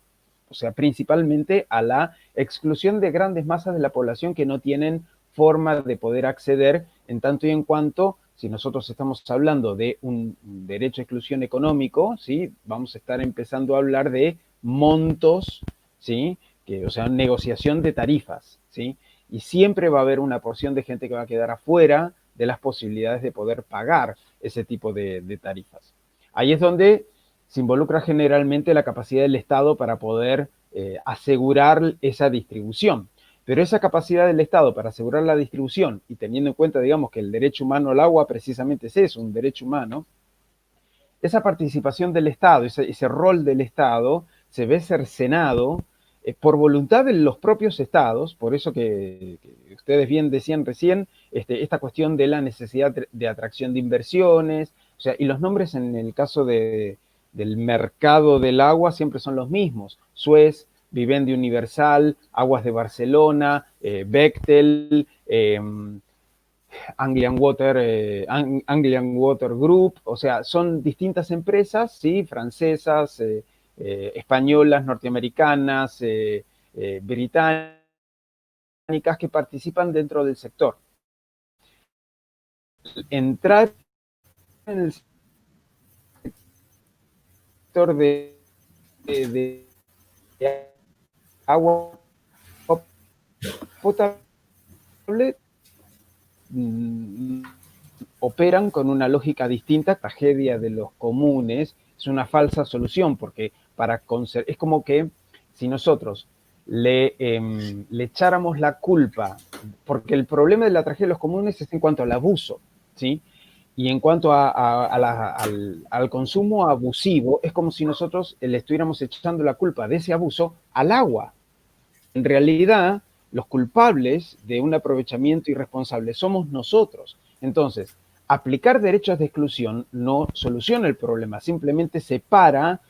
principalmente a la exclusión de grandes masas de la población que no tienen forma de poder acceder, en tanto y en cuanto, si nosotros estamos hablando de un derecho de exclusión económico, ¿sí? Vamos a estar empezando a hablar de montos, ¿sí? Negociación de tarifas, ¿sí? Y siempre va a haber una porción de gente que va a quedar afuera de las posibilidades de poder pagar ese tipo de tarifas. Ahí es donde se involucra generalmente la capacidad del Estado para poder asegurar esa distribución. Pero esa capacidad del Estado para asegurar la distribución, y teniendo en cuenta, digamos, que el derecho humano al agua precisamente es eso, un derecho humano, esa participación del Estado, ese rol del Estado, se ve cercenado por voluntad de los propios estados, por eso que ustedes bien decían recién, esta cuestión de la necesidad de atracción de inversiones, y los nombres en el caso del mercado del agua siempre son los mismos: Suez, Vivendi Universal, Aguas de Barcelona, Bechtel, Anglian Water Group, son distintas empresas, ¿sí? Francesas, españolas, norteamericanas, británicas, que participan dentro del sector. Entrar en el sector de agua potable operan con una lógica distinta. La tragedia de los comunes es una falsa solución, porque es como que si nosotros le echáramos la culpa, porque el problema de la tragedia de los comunes es en cuanto al abuso, ¿sí? Y en cuanto al consumo abusivo, es como si nosotros le estuviéramos echando la culpa de ese abuso al agua. En realidad, los culpables de un aprovechamiento irresponsable somos nosotros. Entonces, aplicar derechos de exclusión no soluciona el problema, simplemente separa,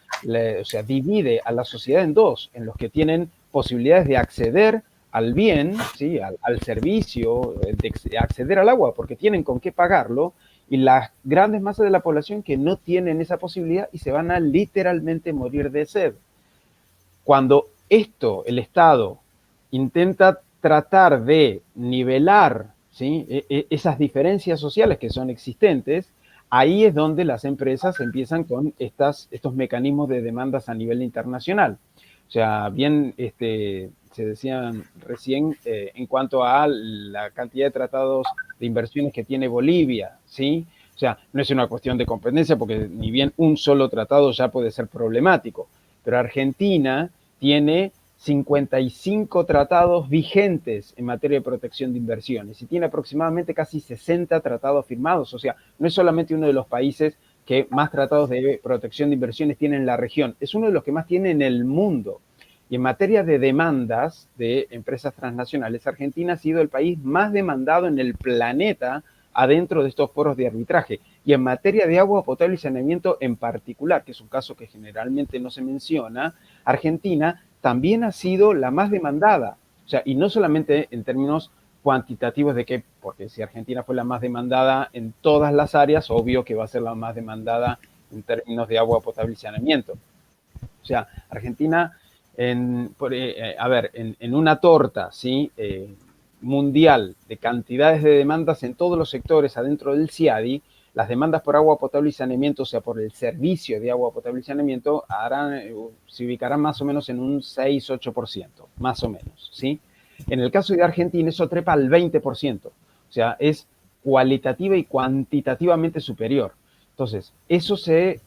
divide a la sociedad en dos, en los que tienen posibilidades de acceder al bien, ¿sí? al servicio, de acceder al agua, porque tienen con qué pagarlo, y las grandes masas de la población que no tienen esa posibilidad y se van a literalmente morir de sed. Cuando el Estado intenta tratar de nivelar, ¿sí? esas diferencias sociales que son existentes, ahí es donde las empresas empiezan con estos mecanismos de demandas a nivel internacional. Bien se decían recién en cuanto a la cantidad de tratados de inversiones que tiene Bolivia, ¿sí? No es una cuestión de competencia, porque ni bien un solo tratado ya puede ser problemático, pero Argentina tiene 55 tratados vigentes en materia de protección de inversiones y tiene aproximadamente casi 60 tratados firmados. No es solamente uno de los países que más tratados de protección de inversiones tiene en la región, es uno de los que más tiene en el mundo. Y en materia de demandas de empresas transnacionales, Argentina ha sido el país más demandado en el planeta adentro de estos foros de arbitraje. Y en materia de agua potable y saneamiento en particular, que es un caso que generalmente no se menciona, Argentina también ha sido la más demandada. O sea, y no solamente en términos cuantitativos de que, porque si Argentina fue la más demandada en todas las áreas, obvio que va a ser la más demandada en términos de agua potable y saneamiento. O sea, Argentina, en una torta, ¿sí? Mundial de cantidades de demandas en todos los sectores adentro del CIADI, las demandas por agua potable y saneamiento, o sea, por el servicio de agua potable y saneamiento, se ubicarán más o menos en un 6-8%, más o menos, ¿sí? En el caso de Argentina, eso trepa al 20%, o sea, es cualitativa y cuantitativamente superior. Entonces, eso se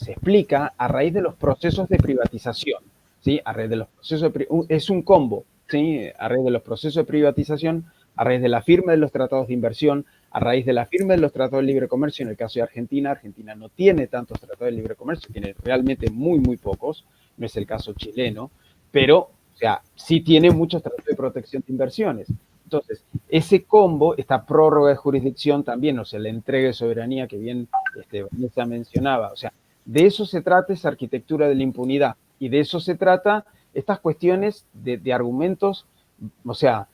explica a raíz de los procesos de privatización, ¿sí? A raíz de los procesos es un combo, ¿sí? A raíz de los procesos de privatización, a raíz de la firma de los tratados de inversión, a raíz de la firma de los tratados de libre comercio. En el caso de Argentina, Argentina no tiene tantos tratados de libre comercio, tiene realmente muy, muy pocos, no es el caso chileno, pero, o sea, sí tiene muchos tratados de protección de inversiones. Entonces, ese combo, esta prórroga de jurisdicción también, o sea, la entrega de soberanía que bien Vanessa mencionaba, o sea, de eso se trata esa arquitectura de la impunidad, y de eso se trata estas cuestiones de argumentos, o sea,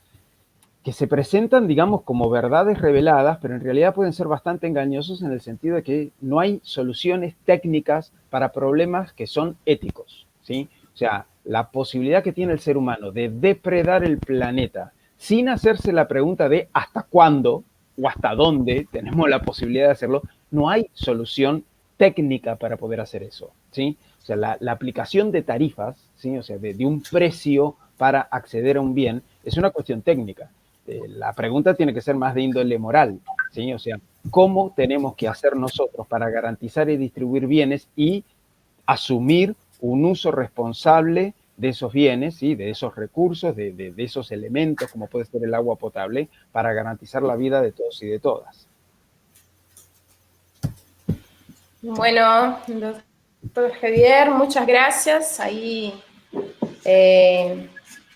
que se presentan, digamos, como verdades reveladas, pero en realidad pueden ser bastante engañosos en el sentido de que no hay soluciones técnicas para problemas que son éticos, ¿sí? O sea, la posibilidad que tiene el ser humano de depredar el planeta sin hacerse la pregunta de hasta cuándo o hasta dónde tenemos la posibilidad de hacerlo, no hay solución técnica para poder hacer eso, ¿sí? O sea, la aplicación de tarifas, ¿sí? O sea, de un precio para acceder a un bien, es una cuestión técnica. La pregunta tiene que ser más de índole moral, ¿sí? O sea, ¿cómo tenemos que hacer nosotros para garantizar y distribuir bienes y asumir un uso responsable de esos bienes, ¿sí? De esos recursos, de esos elementos, como puede ser el agua potable, para garantizar la vida de todos y de todas? Bueno, doctor Javier, muchas gracias ahí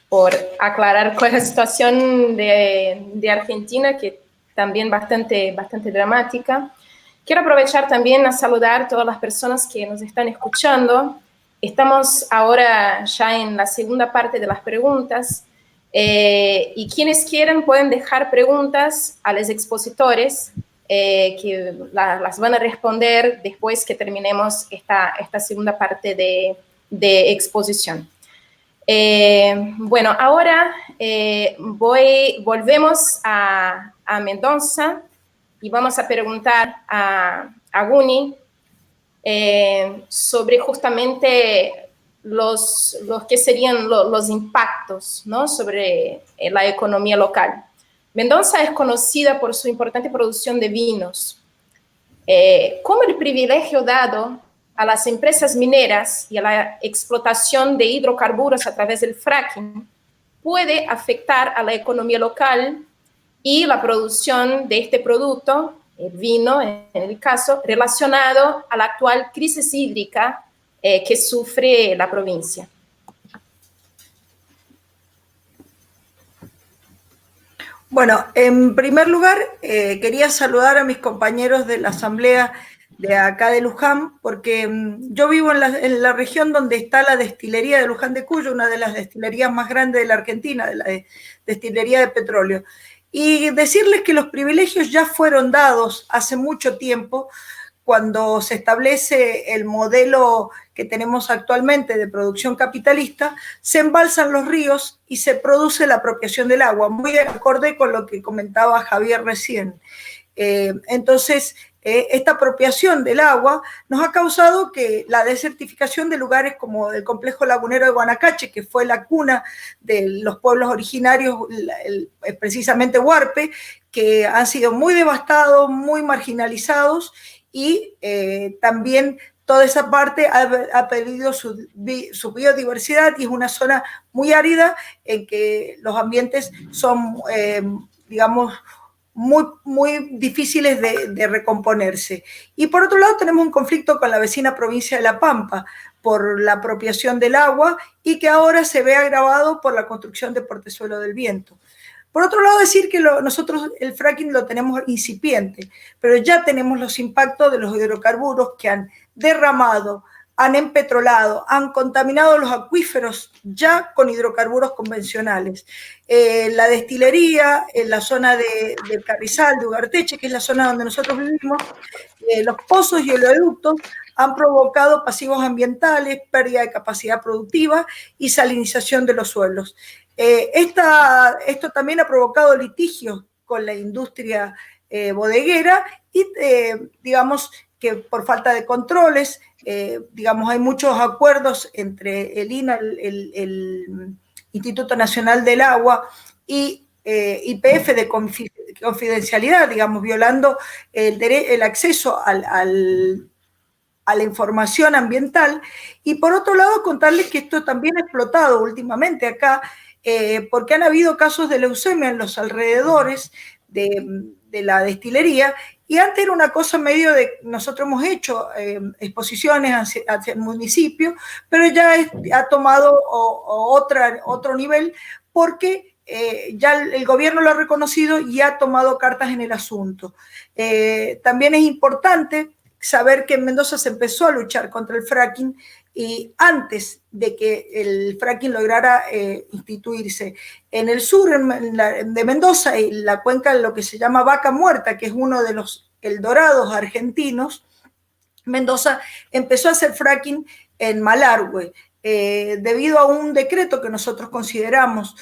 por aclarar cuál es la situación de Argentina, que también bastante dramática. Quiero aprovechar también a saludar a todas las personas que nos están escuchando. Estamos ahora ya en la segunda parte de las preguntas, y quienes quieran pueden dejar preguntas a los expositores, que las van a responder después que terminemos esta segunda parte de exposición. Bueno, ahora volvemos a Mendoza y vamos a preguntar a Guni sobre justamente los que serían los impactos, ¿no? Sobre la economía local. Mendoza es conocida por su importante producción de vinos. ¿Cómo el privilegio dado a las empresas mineras y a la explotación de hidrocarburos a través del fracking puede afectar a la economía local y la producción de este producto, el vino en el caso, relacionado a la actual crisis hídrica que sufre la provincia? Bueno, en primer lugar, quería saludar a mis compañeros de la asamblea de acá de Luján, porque yo vivo en la región donde está la destilería de Luján de Cuyo, una de las destilerías más grandes de la Argentina, de la destilería de petróleo. Y decirles que los privilegios ya fueron dados hace mucho tiempo, cuando se establece el modelo que tenemos actualmente de producción capitalista, se embalsan los ríos y se produce la apropiación del agua, muy acorde con lo que comentaba Javier recién. Entonces, esta apropiación del agua nos ha causado que la desertificación de lugares como el complejo lagunero de Guanacache, que fue la cuna de los pueblos originarios, precisamente Huarpe, que han sido muy devastados, muy marginalizados, y también toda esa parte ha perdido su biodiversidad, y es una zona muy árida en que los ambientes son, digamos, muy difíciles de recomponerse. Y por otro lado tenemos un conflicto con la vecina provincia de La Pampa por la apropiación del agua, y que ahora se ve agravado por la construcción de Portezuelo del Viento. Por otro lado, decir que nosotros el fracking lo tenemos incipiente, pero ya tenemos los impactos de los hidrocarburos que han derramado, han empetrolado, han contaminado los acuíferos ya con hidrocarburos convencionales. La destilería, en la zona del Carrizal, de Ugarteche, que es la zona donde nosotros vivimos, los pozos y oleoductos han provocado pasivos ambientales, pérdida de capacidad productiva y salinización de los suelos. Esto también ha provocado litigios con la industria bodeguera y, digamos, que por falta de controles, digamos, hay muchos acuerdos entre el INA, el Instituto Nacional del Agua, y YPF de confidencialidad, digamos, violando el acceso a la información ambiental. Y por otro lado, contarles que esto también ha explotado últimamente acá, porque han habido casos de leucemia en los alrededores de la destilería, y antes era una cosa medio de, nosotros hemos hecho exposiciones hacia el municipio, pero ya ha tomado otro nivel, porque ya el gobierno lo ha reconocido y ha tomado cartas en el asunto. También es importante saber que en Mendoza se empezó a luchar contra el fracking y antes de que el fracking lograra instituirse. En el sur de Mendoza, en la cuenca de lo que se llama Vaca Muerta, que es uno de los eldorados argentinos, Mendoza empezó a hacer fracking en Malargüe, debido a un decreto que nosotros consideramos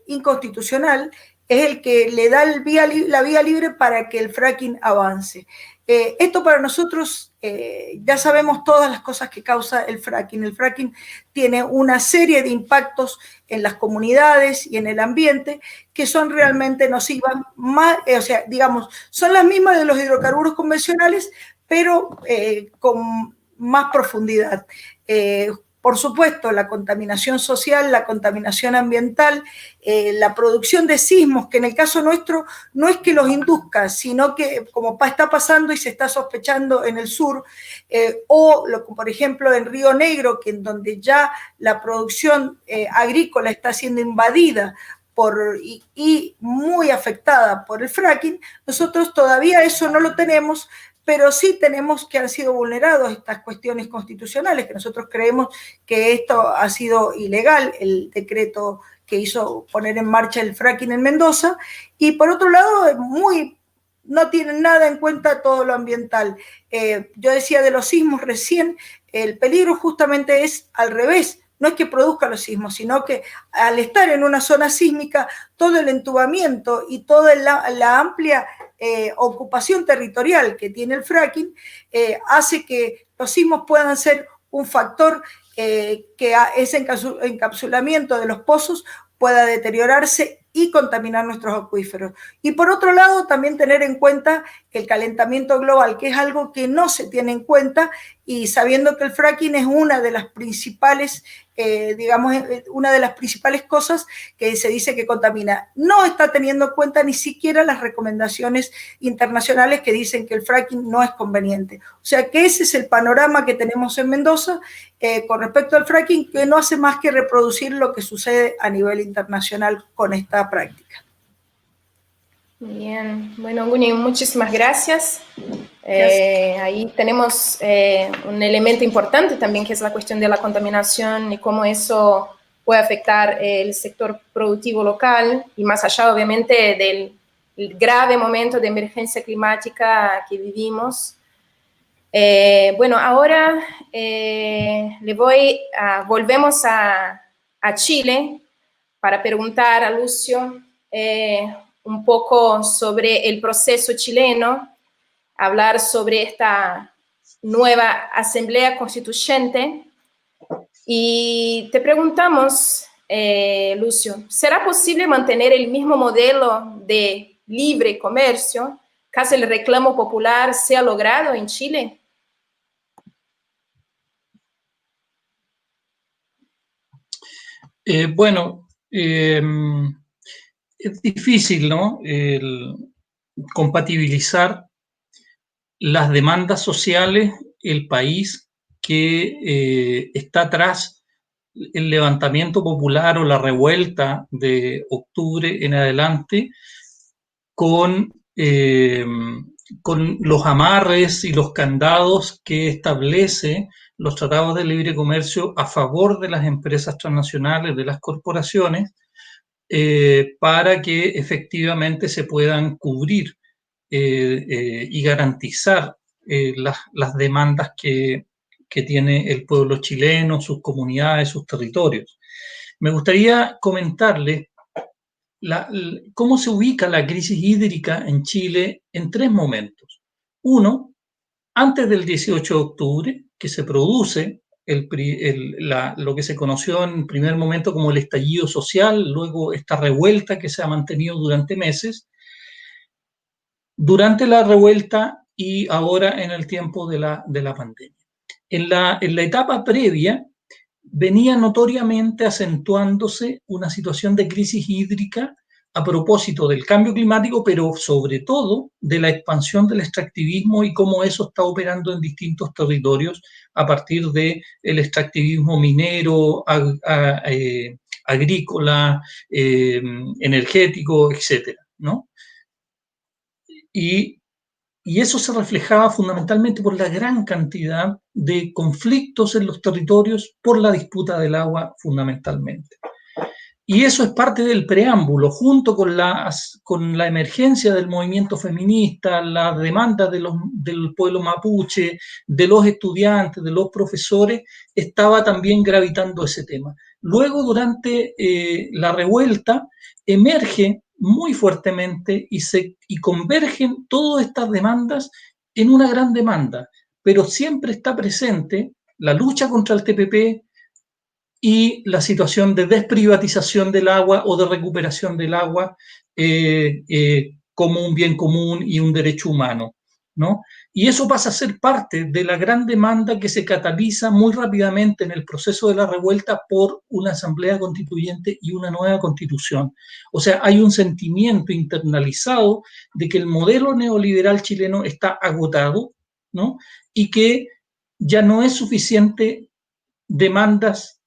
inconstitucional, es el que le da la vía libre para que el fracking avance. Esto para nosotros, ya sabemos todas las cosas que causa el fracking. El fracking tiene una serie de impactos en las comunidades y en el ambiente que son realmente nocivas, o sea, digamos, son las mismas de los hidrocarburos convencionales, pero con más profundidad. Por supuesto, la contaminación social, la contaminación ambiental, la producción de sismos, que en el caso nuestro no es que los induzca, sino que como está pasando y se está sospechando en el sur, por ejemplo en Río Negro, que en donde ya la producción agrícola está siendo invadida y muy afectada por el fracking, nosotros todavía eso no lo tenemos, pero sí tenemos que han sido vulnerados estas cuestiones constitucionales, que nosotros creemos que esto ha sido ilegal, el decreto que hizo poner en marcha el fracking en Mendoza, y por otro lado, no tienen nada en cuenta todo lo ambiental. Yo decía de los sismos recién, el peligro justamente es al revés, no es que produzca los sismos, sino que al estar en una zona sísmica, todo el entubamiento y toda la amplia ocupación territorial que tiene el fracking hace que los sismos puedan ser un factor que ese encapsulamiento de los pozos pueda deteriorarse y contaminar nuestros acuíferos. Y por otro lado, también tener en cuenta el calentamiento global, que es algo que no se tiene en cuenta, y sabiendo que el fracking es una de las principales, una de las principales cosas que se dice que contamina. No está teniendo en cuenta ni siquiera las recomendaciones internacionales que dicen que el fracking no es conveniente. O sea que ese es el panorama que tenemos en Mendoza con respecto al fracking, que no hace más que reproducir lo que sucede a nivel internacional con esta práctica. Bien, bueno, Guni, muchísimas gracias. Ahí tenemos un elemento importante también, que es la cuestión de la contaminación y cómo eso puede afectar el sector productivo local, y más allá, obviamente, del grave momento de emergencia climática que vivimos. Bueno, ahora volvemos a Chile para preguntar a Lucio un poco sobre el proceso chileno, hablar sobre esta nueva Asamblea Constituyente. Y te preguntamos, Lucio, ¿será posible mantener el mismo modelo de libre comercio caso el reclamo popular sea logrado en Chile? Bueno, es difícil, ¿no? Compatibilizar las demandas sociales, el país que está atrás el levantamiento popular o la revuelta de octubre en adelante con los amarres y los candados que establece los tratados de libre comercio a favor de las empresas transnacionales, de las corporaciones, para que efectivamente se puedan cubrir y garantizar las demandas que tiene el pueblo chileno, sus comunidades, sus territorios. Me gustaría comentarles cómo se ubica la crisis hídrica en Chile en 3 momentos. Uno, antes del 18 de octubre, que se produce lo que se conoció en primer momento como el estallido social, luego esta revuelta que se ha mantenido durante meses, durante la revuelta y ahora en el tiempo de la pandemia. En la etapa previa venía notoriamente acentuándose una situación de crisis hídrica a propósito del cambio climático, pero sobre todo de la expansión del extractivismo y cómo eso está operando en distintos territorios a partir del extractivismo minero, agrícola, energético, etcétera, ¿no? Y eso se reflejaba fundamentalmente por la gran cantidad de conflictos en los territorios por la disputa del agua fundamentalmente. Y eso es parte del preámbulo, junto con la emergencia del movimiento feminista, la demanda del pueblo mapuche, de los estudiantes, de los profesores, estaba también gravitando ese tema. Luego, durante la revuelta, emerge muy fuertemente y convergen todas estas demandas en una gran demanda, pero siempre está presente la lucha contra el TPP y la situación de desprivatización del agua o de recuperación del agua como un bien común y un derecho humano, ¿no? Y eso pasa a ser parte de la gran demanda que se cataliza muy rápidamente en el proceso de la revuelta por una asamblea constituyente y una nueva constitución. O sea, hay un sentimiento internalizado de que el modelo neoliberal chileno está agotado, ¿no? Y que ya no es suficiente demandas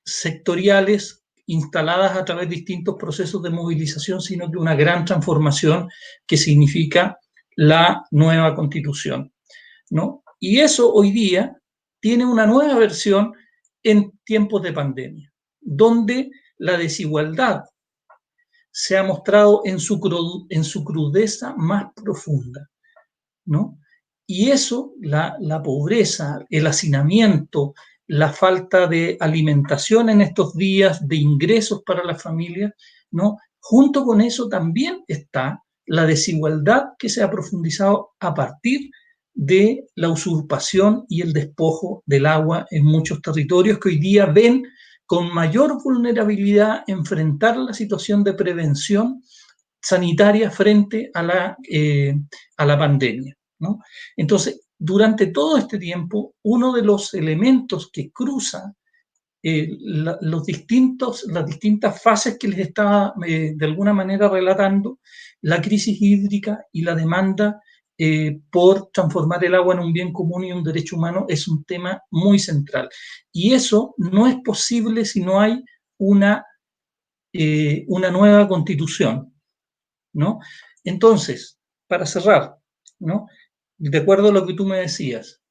sectoriales instaladas a través de distintos procesos de movilización, sino que una gran transformación que significa la nueva constitución, ¿no? Y eso hoy día tiene una nueva versión en tiempos de pandemia, donde la desigualdad se ha mostrado en su crudeza más profunda, ¿no? Y eso, la pobreza, el hacinamiento, la falta de alimentación en estos días, de ingresos para las familias, ¿no? Junto con eso también está la desigualdad que se ha profundizado a partir de la usurpación y el despojo del agua en muchos territorios que hoy día ven con mayor vulnerabilidad enfrentar la situación de prevención sanitaria frente a la pandemia, ¿no? Entonces, durante todo este tiempo, uno de los elementos que cruza las distintas fases que les estaba de alguna manera relatando, la crisis hídrica y la demanda por transformar el agua en un bien común y un derecho humano, es un tema muy central. Y eso no es posible si no hay una nueva constitución, ¿no? Entonces, para cerrar, ¿no? De acuerdo a lo que tú me decías,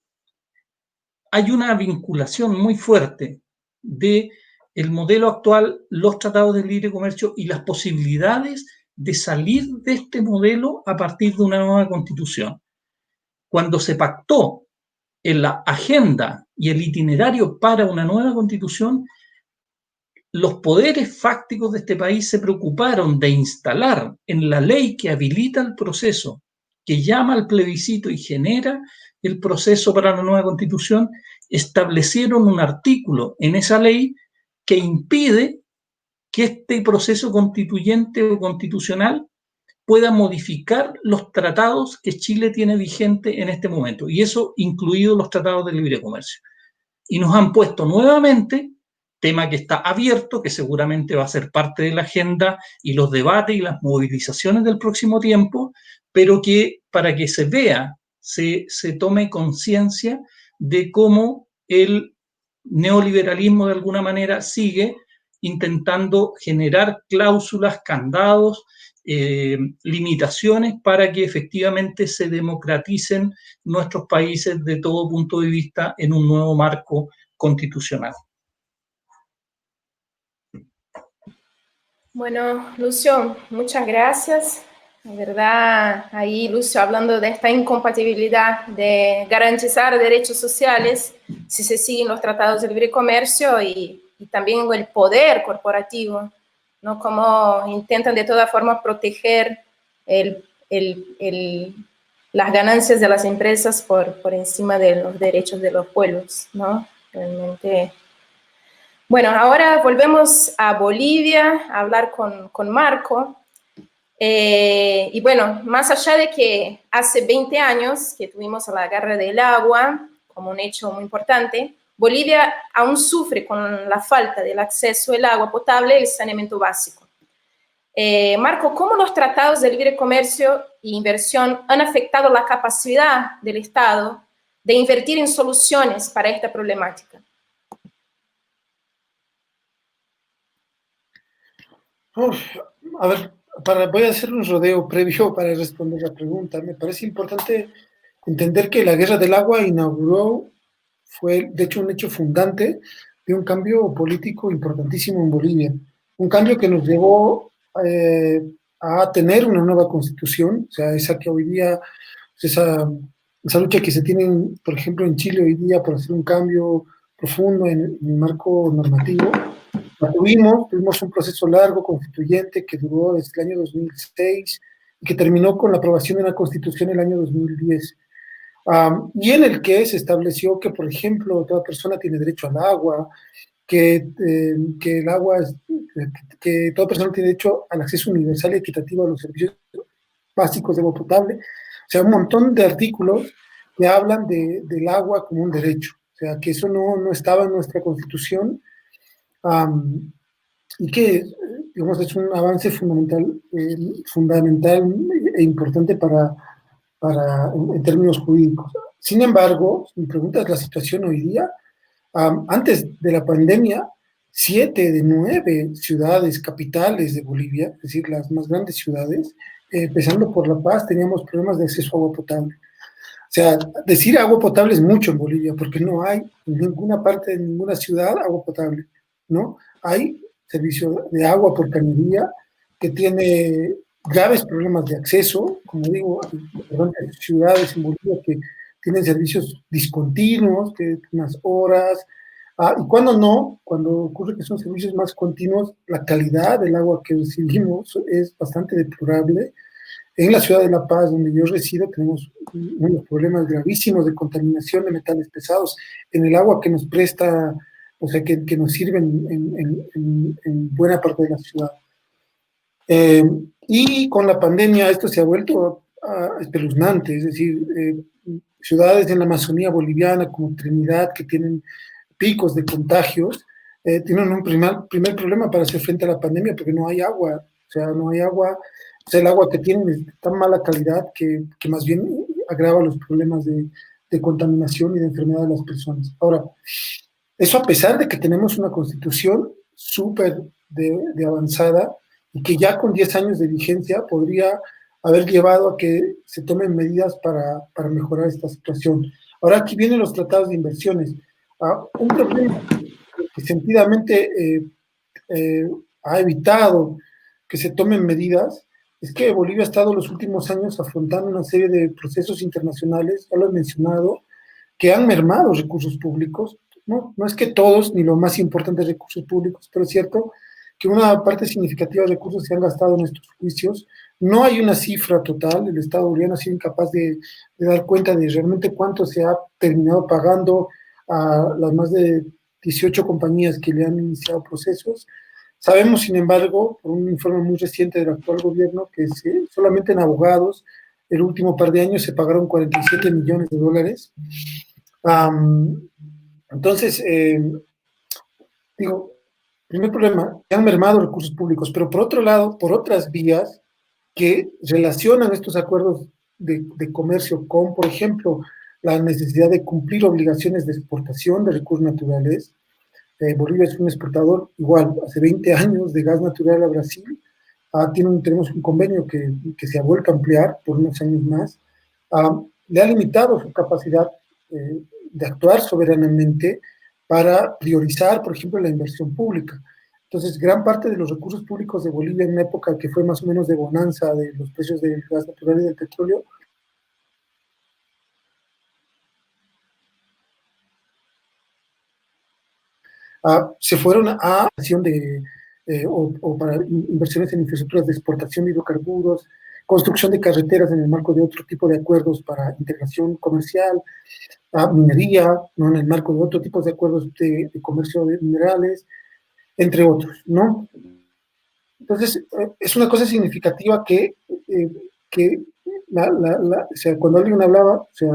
hay una vinculación muy fuerte de el modelo actual, los tratados de libre comercio y las posibilidades de salir de este modelo a partir de una nueva constitución. Cuando se pactó en la agenda y el itinerario para una nueva constitución, los poderes fácticos de este país se preocuparon de instalar en la ley que habilita el proceso, que llama al plebiscito y genera el proceso para la nueva constitución, establecieron un artículo en esa ley que impide que este proceso constituyente o constitucional pueda modificar los tratados que Chile tiene vigente en este momento, y eso incluidos los tratados de libre comercio. Y nos han puesto nuevamente, tema que está abierto, que seguramente va a ser parte de la agenda y los debates y las movilizaciones del próximo tiempo, pero que para que se vea, se tome conciencia de cómo el neoliberalismo de alguna manera sigue intentando generar cláusulas, candados, limitaciones para que efectivamente se democraticen nuestros países de todo punto de vista en un nuevo marco constitucional. Bueno, Lucio, muchas gracias. De verdad, ahí Lucio hablando de esta incompatibilidad de garantizar derechos sociales si se siguen los tratados de libre comercio y también el poder corporativo, ¿no? Como intentan de todas formas proteger las ganancias de las empresas por encima de los derechos de los pueblos, ¿no? Realmente. Bueno, ahora volvemos a Bolivia a hablar con Marco. Y bueno, más allá de que hace 20 años que tuvimos la guerra del agua como un hecho muy importante, Bolivia aún sufre con la falta del acceso al agua potable y el saneamiento básico. Marco, ¿cómo los tratados de libre comercio e inversión han afectado la capacidad del Estado de invertir en soluciones para esta problemática? A ver, voy a hacer un rodeo previo para responder la pregunta. Me parece importante entender que la Guerra del Agua fue de hecho un hecho fundante de un cambio político importantísimo en Bolivia. Un cambio que nos llevó a tener una nueva constitución, o sea, esa que hoy día, esa lucha que se tiene, por ejemplo, en Chile hoy día por hacer un cambio profundo en el marco normativo. Tuvimos un proceso largo, constituyente, que duró desde el año 2006 y que terminó con la aprobación de una constitución en el año 2010. Y en el que se estableció que, por ejemplo, toda persona tiene derecho al agua, que toda persona tiene derecho al acceso universal y equitativo a los servicios básicos de agua potable. O sea, un montón de artículos que hablan del agua como un derecho. O sea, que eso no estaba en nuestra constitución. Y que, digamos, es un avance fundamental e importante en términos jurídicos. Sin embargo, si me preguntas la situación hoy día, antes de la pandemia, 7 de 9 ciudades capitales de Bolivia, es decir, las más grandes ciudades, empezando por La Paz, teníamos problemas de acceso a agua potable. O sea, decir agua potable es mucho en Bolivia, porque no hay en ninguna parte de ninguna ciudad agua potable, ¿no? Hay servicio de agua por cañería que tiene graves problemas de acceso, como digo, hay ciudades en Bolivia que tienen servicios discontinuos, que unas horas, y cuando ocurre que son servicios más continuos, la calidad del agua que recibimos es bastante deplorable. En la ciudad de La Paz, donde yo resido, tenemos unos problemas gravísimos de contaminación de metales pesados en el agua que nos presta, o sea, que nos sirven en buena parte de la ciudad. Y con la pandemia esto se ha vuelto espeluznante, es decir, ciudades en la Amazonía boliviana como Trinidad, que tienen picos de contagios, tienen un primer problema para hacer frente a la pandemia porque no hay agua, o sea, no hay agua. O sea, el agua que tienen es de tan mala calidad que más bien agrava los problemas de contaminación y de enfermedad de las personas. Ahora, eso a pesar de que tenemos una constitución súper de avanzada y que ya con 10 años de vigencia podría haber llevado a que se tomen medidas para mejorar esta situación. Ahora aquí vienen los tratados de inversiones. Un problema que sentidamente ha evitado que se tomen medidas es que Bolivia ha estado los últimos años afrontando una serie de procesos internacionales, ya lo he mencionado, que han mermado recursos públicos. No es que todos, ni los más importantes recursos públicos, pero es cierto que una parte significativa de recursos se han gastado en estos juicios. No hay una cifra total, el Estado boliviano ha sido incapaz de dar cuenta de realmente cuánto se ha terminado pagando a las más de 18 compañías que le han iniciado procesos. Sabemos, sin embargo, por un informe muy reciente del actual gobierno, que solamente en abogados, el último par de años se pagaron 47 millones de dólares. Entonces, digo, primer problema, se han mermado recursos públicos, pero por otro lado, por otras vías que relacionan estos acuerdos de comercio con, por ejemplo, la necesidad de cumplir obligaciones de exportación de recursos naturales, Bolivia es un exportador igual, hace 20 años de gas natural a Brasil. Tenemos un convenio que se ha vuelto a ampliar por unos años más. Le ha limitado su capacidad de actuar soberanamente para priorizar, por ejemplo, la inversión pública. Entonces, gran parte de los recursos públicos de Bolivia en una época que fue más o menos de bonanza de los precios del gas natural y del petróleo, se fueron a acción o para inversiones en infraestructuras de exportación de hidrocarburos, construcción de carreteras en el marco de otro tipo de acuerdos para integración comercial, minería, ¿no? En el marco de otro tipo de acuerdos de comercio de minerales, entre otros, ¿no? Entonces, es una cosa significativa que o sea, cuando alguien hablaba, o sea,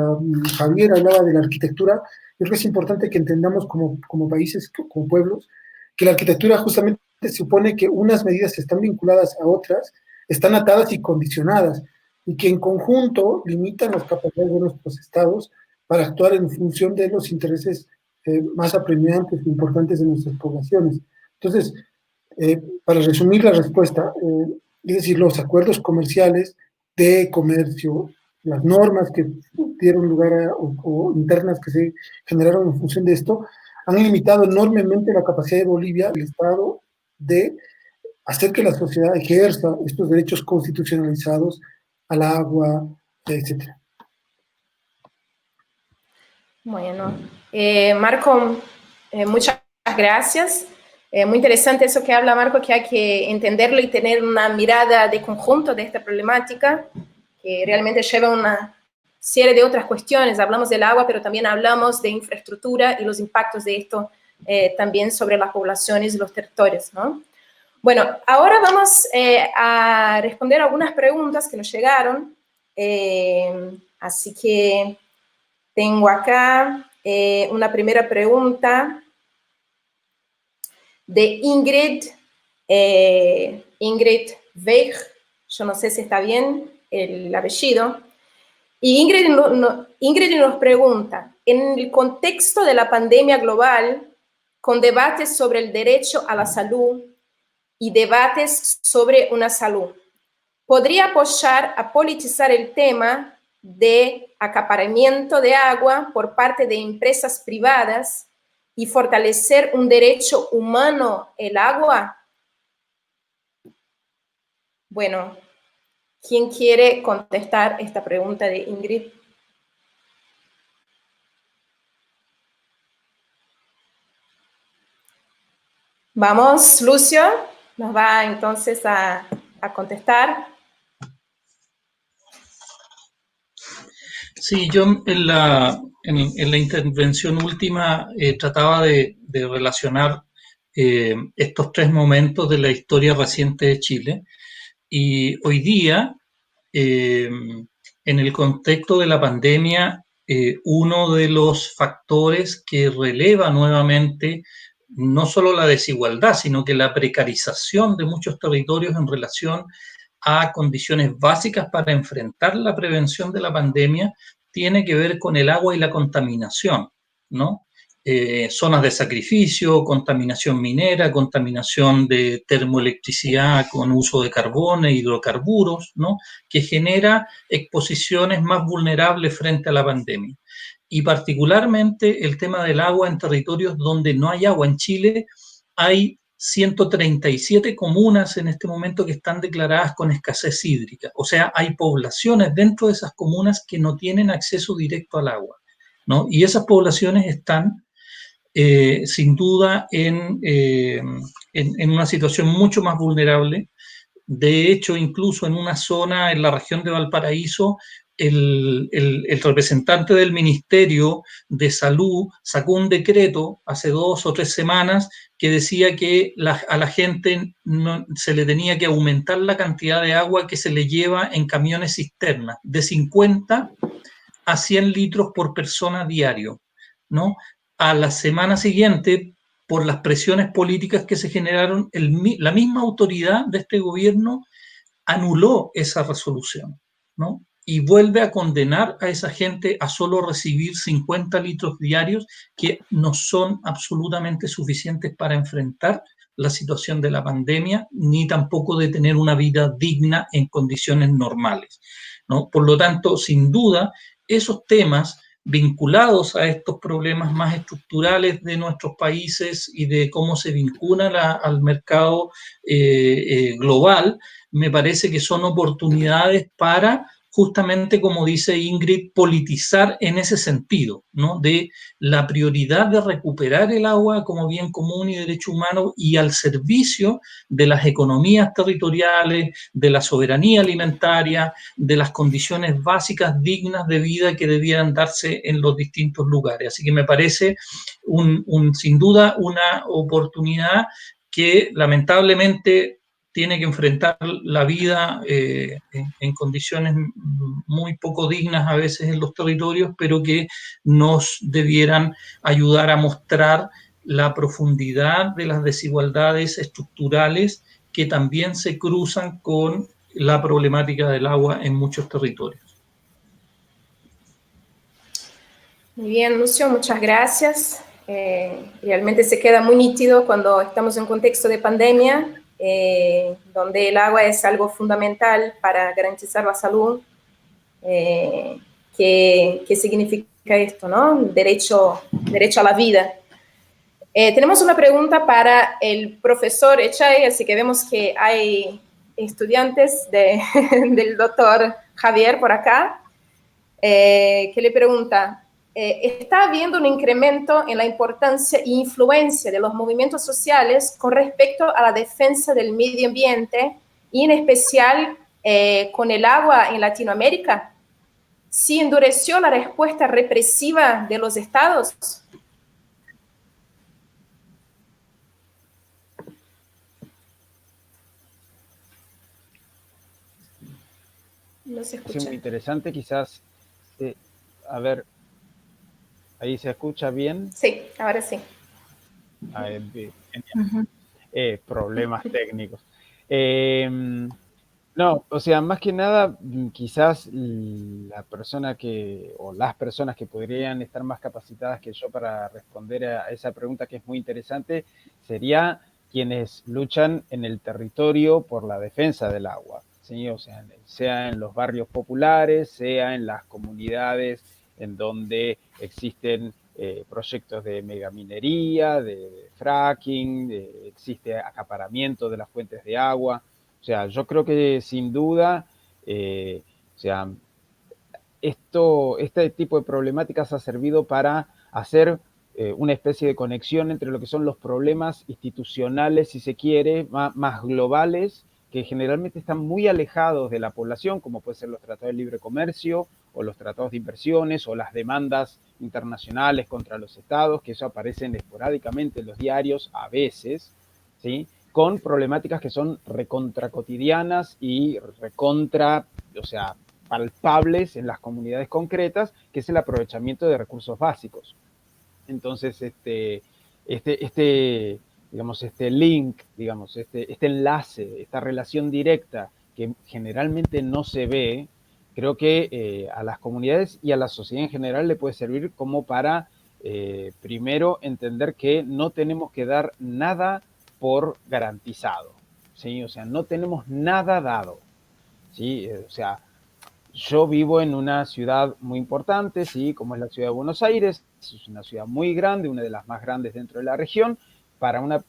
Javier hablaba de la arquitectura, yo creo que es importante que entendamos como países, como pueblos, que la arquitectura justamente supone que unas medidas están vinculadas a otras, están atadas y condicionadas, y que en conjunto limitan las capacidades de nuestros estados para actuar en función de los intereses más apremiantes e importantes de nuestras poblaciones. Entonces, para resumir la respuesta, es decir, los acuerdos comerciales de comercio, las normas que dieron lugar o internas que se generaron en función de esto, han limitado enormemente la capacidad de Bolivia, el Estado, de hacer que la sociedad ejerza estos derechos constitucionalizados al agua, etc. Bueno, Marco, muchas gracias. Muy interesante eso que habla Marco, que hay que entenderlo y tener una mirada de conjunto de esta problemática, que realmente lleva una serie de otras cuestiones. Hablamos del agua, pero también hablamos de infraestructura y los impactos de esto también sobre las poblaciones y los territorios, ¿no? Bueno, ahora vamos a responder algunas preguntas que nos llegaron. Así que tengo acá una primera pregunta de Ingrid Weig, yo no sé si está bien el apellido, y Ingrid nos pregunta, en el contexto de la pandemia global, con debates sobre el derecho a la salud y debates sobre una salud, ¿podría apoyar a politizar el tema de acaparamiento de agua por parte de empresas privadas y fortalecer un derecho humano, el agua? Bueno, ¿quién quiere contestar esta pregunta de Ingrid? Vamos, Lucio, nos va entonces a contestar. Sí, yo en la intervención última trataba de relacionar estos tres momentos de la historia reciente de Chile, y hoy día, en el contexto de la pandemia, uno de los factores que releva nuevamente no solo la desigualdad, sino que la precarización de muchos territorios en relación a condiciones básicas para enfrentar la prevención de la pandemia, tiene que ver con el agua y la contaminación, ¿no? Zonas de sacrificio, contaminación minera, contaminación de termoelectricidad con uso de carbón e hidrocarburos, ¿no? Que genera exposiciones más vulnerables frente a la pandemia. Y particularmente el tema del agua en territorios donde no hay agua. En Chile hay 137 comunas en este momento que están declaradas con escasez hídrica. O sea, hay poblaciones dentro de esas comunas que no tienen acceso directo al agua, ¿no? Y esas poblaciones están sin duda en una situación mucho más vulnerable. De hecho, incluso en una zona en la región de Valparaíso, el representante del Ministerio de Salud sacó un decreto hace 2 o 3 semanas que decía que a la gente no, se le tenía que aumentar la cantidad de agua que se le lleva en camiones cisternas, de 50 a 100 litros por persona diario, ¿no? A la semana siguiente, por las presiones políticas que se generaron, la misma autoridad de este gobierno anuló esa resolución, ¿no? y vuelve a condenar a esa gente a solo recibir 50 litros diarios que no son absolutamente suficientes para enfrentar la situación de la pandemia, ni tampoco de tener una vida digna en condiciones normales, ¿no? Por lo tanto, sin duda, esos temas vinculados a estos problemas más estructurales de nuestros países y de cómo se vinculan al mercado global, me parece que son oportunidades para, justamente como dice Ingrid, politizar en ese sentido, ¿no? De la prioridad de recuperar el agua como bien común y derecho humano y al servicio de las economías territoriales, de la soberanía alimentaria, de las condiciones básicas dignas de vida que debieran darse en los distintos lugares. Así que me parece sin duda una oportunidad que lamentablemente tiene que enfrentar la vida en condiciones muy poco dignas a veces en los territorios, pero que nos debieran ayudar a mostrar la profundidad de las desigualdades estructurales que también se cruzan con la problemática del agua en muchos territorios. Muy bien, Lucio, muchas gracias. Realmente se queda muy nítido cuando estamos en un contexto de pandemia, donde el agua es algo fundamental para garantizar la salud. ¿Qué significa esto, no? Derecho a la vida. Tenemos una pregunta para el profesor Echay, así que vemos que hay estudiantes del doctor Javier por acá, que le pregunta, ¿está habiendo un incremento en la importancia e influencia de los movimientos sociales con respecto a la defensa del medio ambiente y en especial con el agua en Latinoamérica? ¿Sí endureció la respuesta represiva de los estados? No se escucha. Es muy interesante, quizás, a ver, ¿ahí se escucha bien? Sí, ahora sí. Problemas técnicos. No, o sea, más que nada, quizás la persona o las personas que podrían estar más capacitadas que yo para responder a esa pregunta, que es muy interesante, sería quienes luchan en el territorio por la defensa del agua, ¿sí? O sea en los barrios populares, sea en las comunidades en donde existen proyectos de megaminería, de fracking, existe acaparamiento de las fuentes de agua. O sea, yo creo que sin duda, o sea, este tipo de problemáticas ha servido para hacer una especie de conexión entre lo que son los problemas institucionales, si se quiere, más globales, que generalmente están muy alejados de la población, como pueden ser los tratados de libre comercio, o los tratados de inversiones, o las demandas internacionales contra los estados, que eso aparecen esporádicamente en los diarios a veces, ¿sí? Con problemáticas que son recontra cotidianas y recontra, o sea, palpables en las comunidades concretas, que es el aprovechamiento de recursos básicos. Entonces, digamos, este link, digamos, este enlace, esta relación directa que generalmente no se ve, creo que a las comunidades y a la sociedad en general le puede servir como para, primero, entender que no tenemos que dar nada por garantizado, ¿sí? O sea, no tenemos nada dado, ¿sí? O sea, yo vivo en una ciudad muy importante, ¿sí? Como es la ciudad de Buenos Aires, es una ciudad muy grande, una de las más grandes dentro de la región. Para una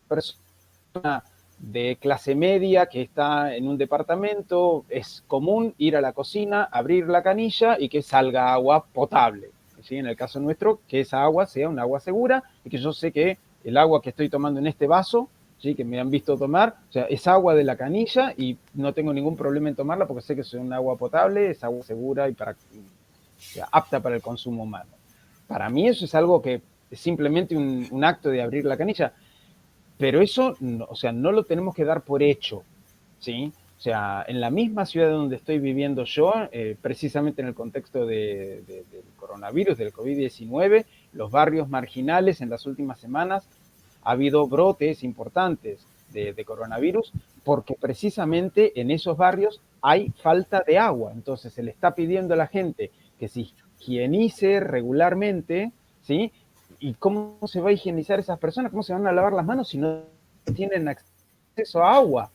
persona de clase media que está en un departamento, es común ir a la cocina, abrir la canilla y que salga agua potable, ¿sí? En el caso nuestro, que esa agua sea un agua segura y que yo sé que el agua que estoy tomando en este vaso, ¿sí? Que me han visto tomar, o sea, es agua de la canilla y no tengo ningún problema en tomarla porque sé que es un agua potable, es agua segura y apta para el consumo humano. Para mí eso es algo que es simplemente un acto de abrir la canilla, pero eso, o sea, no lo tenemos que dar por hecho, ¿sí? O sea, en la misma ciudad donde estoy viviendo yo, precisamente en el contexto del coronavirus, del COVID-19, los barrios marginales en las últimas semanas ha habido brotes importantes de coronavirus, porque precisamente en esos barrios hay falta de agua. Entonces se le está pidiendo a la gente que se higienice regularmente, ¿sí? ¿Y cómo se va a higienizar esas personas? ¿Cómo se van a lavar las manos si no tienen acceso a agua?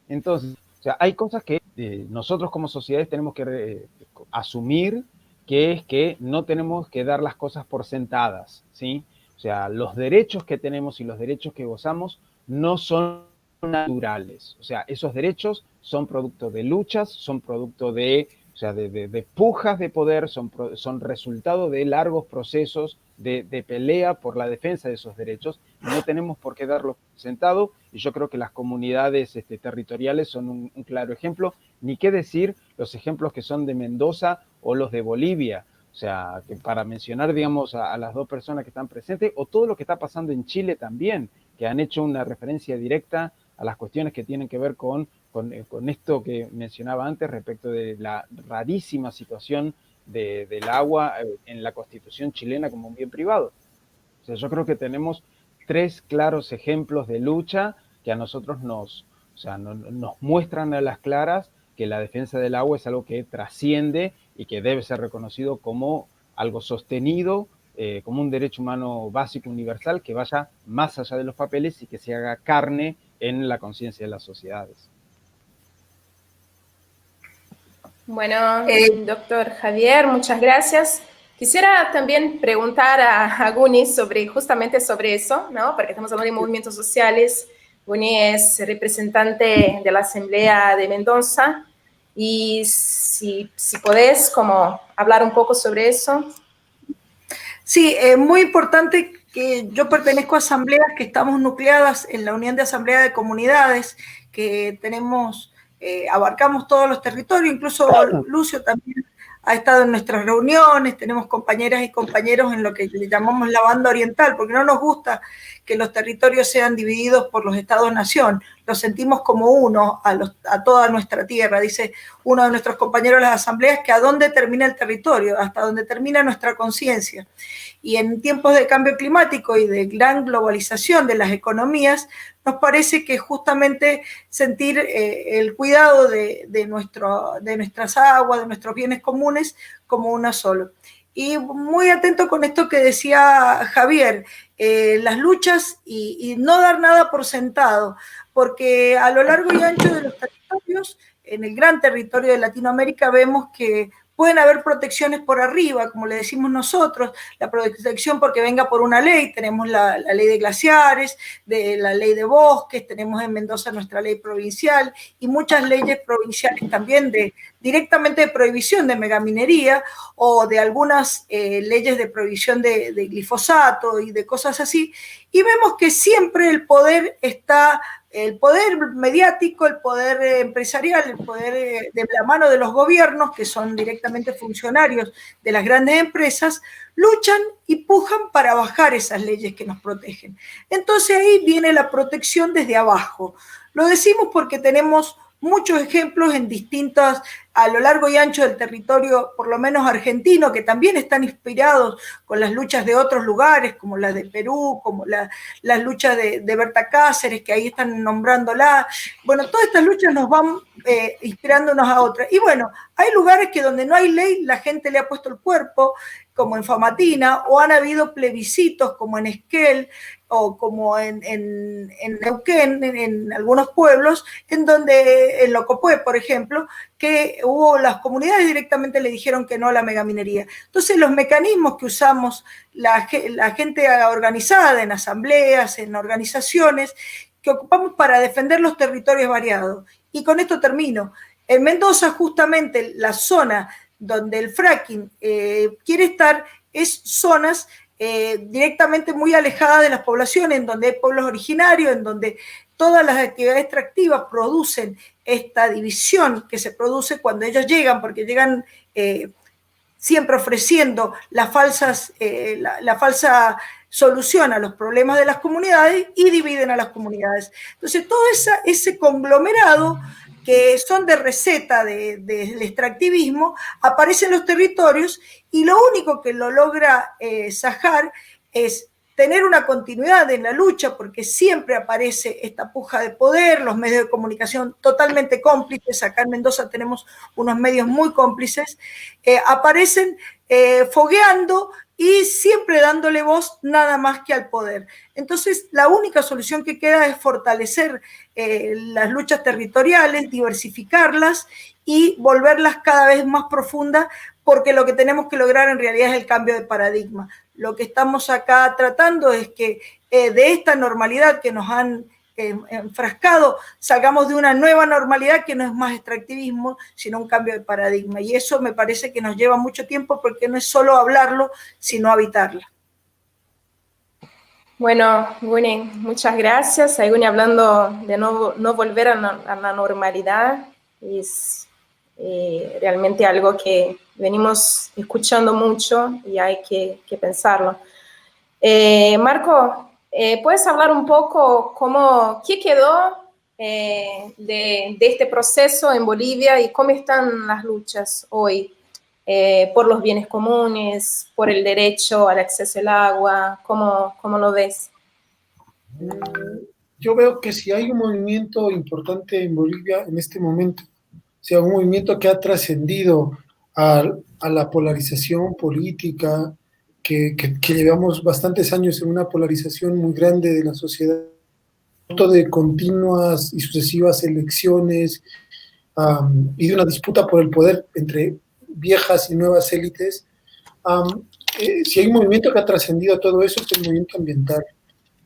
Entonces, o sea, hay cosas que nosotros como sociedades tenemos que asumir, que es que no tenemos que dar las cosas por sentadas, ¿sí? O sea, los derechos que tenemos y los derechos que gozamos no son naturales. O sea, esos derechos son producto de luchas, son producto de, o sea, de pujas de poder, son resultado de largos procesos de pelea por la defensa de esos derechos. No tenemos por qué darlo sentado, y yo creo que las comunidades territoriales son un claro ejemplo, ni qué decir los ejemplos que son de Mendoza o los de Bolivia. O sea, que para mencionar, digamos, a las dos personas que están presentes, o todo lo que está pasando en Chile también, que han hecho una referencia directa a las cuestiones que tienen que ver con esto que mencionaba antes respecto de la rarísima situación del agua en la Constitución chilena como un bien privado. O sea, yo creo que tenemos tres claros ejemplos de lucha que a nosotros nos muestran a las claras que la defensa del agua es algo que trasciende y que debe ser reconocido como algo sostenido, como un derecho humano básico universal que vaya más allá de los papeles y que se haga carne en la conciencia de las sociedades. Bueno, doctor Javier, muchas gracias. Quisiera también preguntar a Guni justamente sobre eso, ¿no? Porque estamos hablando de movimientos sociales. Guni es representante de la Asamblea de Mendoza, y si podés como hablar un poco sobre eso. Sí, es muy importante que yo pertenezco a asambleas que estamos nucleadas en la Unión de Asamblea de Comunidades, que tenemos, abarcamos todos los territorios, incluso Lucio también ha estado en nuestras reuniones, tenemos compañeras y compañeros en lo que le llamamos la banda oriental, porque no nos gusta que los territorios sean divididos por los estados-nación, los sentimos como uno a toda nuestra tierra. Dice uno de nuestros compañeros de las asambleas que a dónde termina el territorio, hasta donde termina nuestra conciencia. Y en tiempos de cambio climático y de gran globalización de las economías, nos parece que justamente sentir el cuidado de nuestras aguas, de nuestros bienes comunes, como una sola. Y muy atento con esto que decía Javier, las luchas y no dar nada por sentado, porque a lo largo y ancho de los territorios, en el gran territorio de Latinoamérica, vemos que pueden haber protecciones por arriba, como le decimos nosotros, la protección porque venga por una ley, tenemos la ley de glaciares, la ley de bosques, tenemos en Mendoza nuestra ley provincial y muchas leyes provinciales también directamente de prohibición de megaminería o de algunas leyes de prohibición de glifosato y de cosas así, y vemos que siempre el poder está, el poder mediático, el poder empresarial, el poder de la mano de los gobiernos, que son directamente funcionarios de las grandes empresas, luchan y pujan para bajar esas leyes que nos protegen. Entonces ahí viene la protección desde abajo. Lo decimos porque tenemos muchos ejemplos en distintas, a lo largo y ancho del territorio, por lo menos argentino, que también están inspirados con las luchas de otros lugares, como las de Perú, como las luchas de Berta Cáceres, que ahí están nombrándola. Bueno, todas estas luchas nos van inspirando unas a otras. Y bueno, hay lugares que donde no hay ley, la gente le ha puesto el cuerpo, como en Famatina, o han habido plebiscitos como en Esquel, o como en Neuquén, en algunos pueblos, en donde, en Locopue, por ejemplo, que las comunidades directamente le dijeron que no a la megaminería. Entonces, los mecanismos que usamos la gente organizada en asambleas, en organizaciones, que ocupamos para defender los territorios variados. Y con esto termino. En Mendoza, justamente, la zona donde el fracking quiere estar es zonas directamente muy alejadas de las poblaciones, en donde hay pueblos originarios, en donde todas las actividades extractivas producen esta división que se produce cuando ellos llegan, porque llegan siempre ofreciendo la falsa solución a los problemas de las comunidades y dividen a las comunidades. Entonces, todo ese conglomerado que son de receta del extractivismo, aparece en los territorios y lo único que lo logra sajar es tener una continuidad en la lucha, porque siempre aparece esta puja de poder, los medios de comunicación totalmente cómplices, acá en Mendoza tenemos unos medios muy cómplices, aparecen fogueando y siempre dándole voz nada más que al poder. Entonces, la única solución que queda es fortalecer las luchas territoriales, diversificarlas y volverlas cada vez más profundas, porque lo que tenemos que lograr en realidad es el cambio de paradigma. Lo que estamos acá tratando es que de esta normalidad que nos han enfrascado, salgamos de una nueva normalidad que no es más extractivismo, sino un cambio de paradigma. Y eso me parece que nos lleva mucho tiempo, porque no es solo hablarlo, sino habitarlo. Bueno, Guni, muchas gracias. Guni, hablando de no volver a la normalidad, es realmente algo que venimos escuchando mucho y hay que pensarlo. Marco, ¿puedes hablar un poco qué quedó de este proceso en Bolivia y cómo están las luchas hoy por los bienes comunes, por el derecho al acceso al agua? ¿Cómo lo ves? Yo veo que si hay un movimiento importante en Bolivia en este momento, o sea, un movimiento que ha trascendido a la polarización política, que llevamos bastantes años en una polarización muy grande de la sociedad, de continuas y sucesivas elecciones y de una disputa por el poder entre viejas y nuevas élites. Si hay un movimiento que ha trascendido todo eso, es el movimiento ambiental,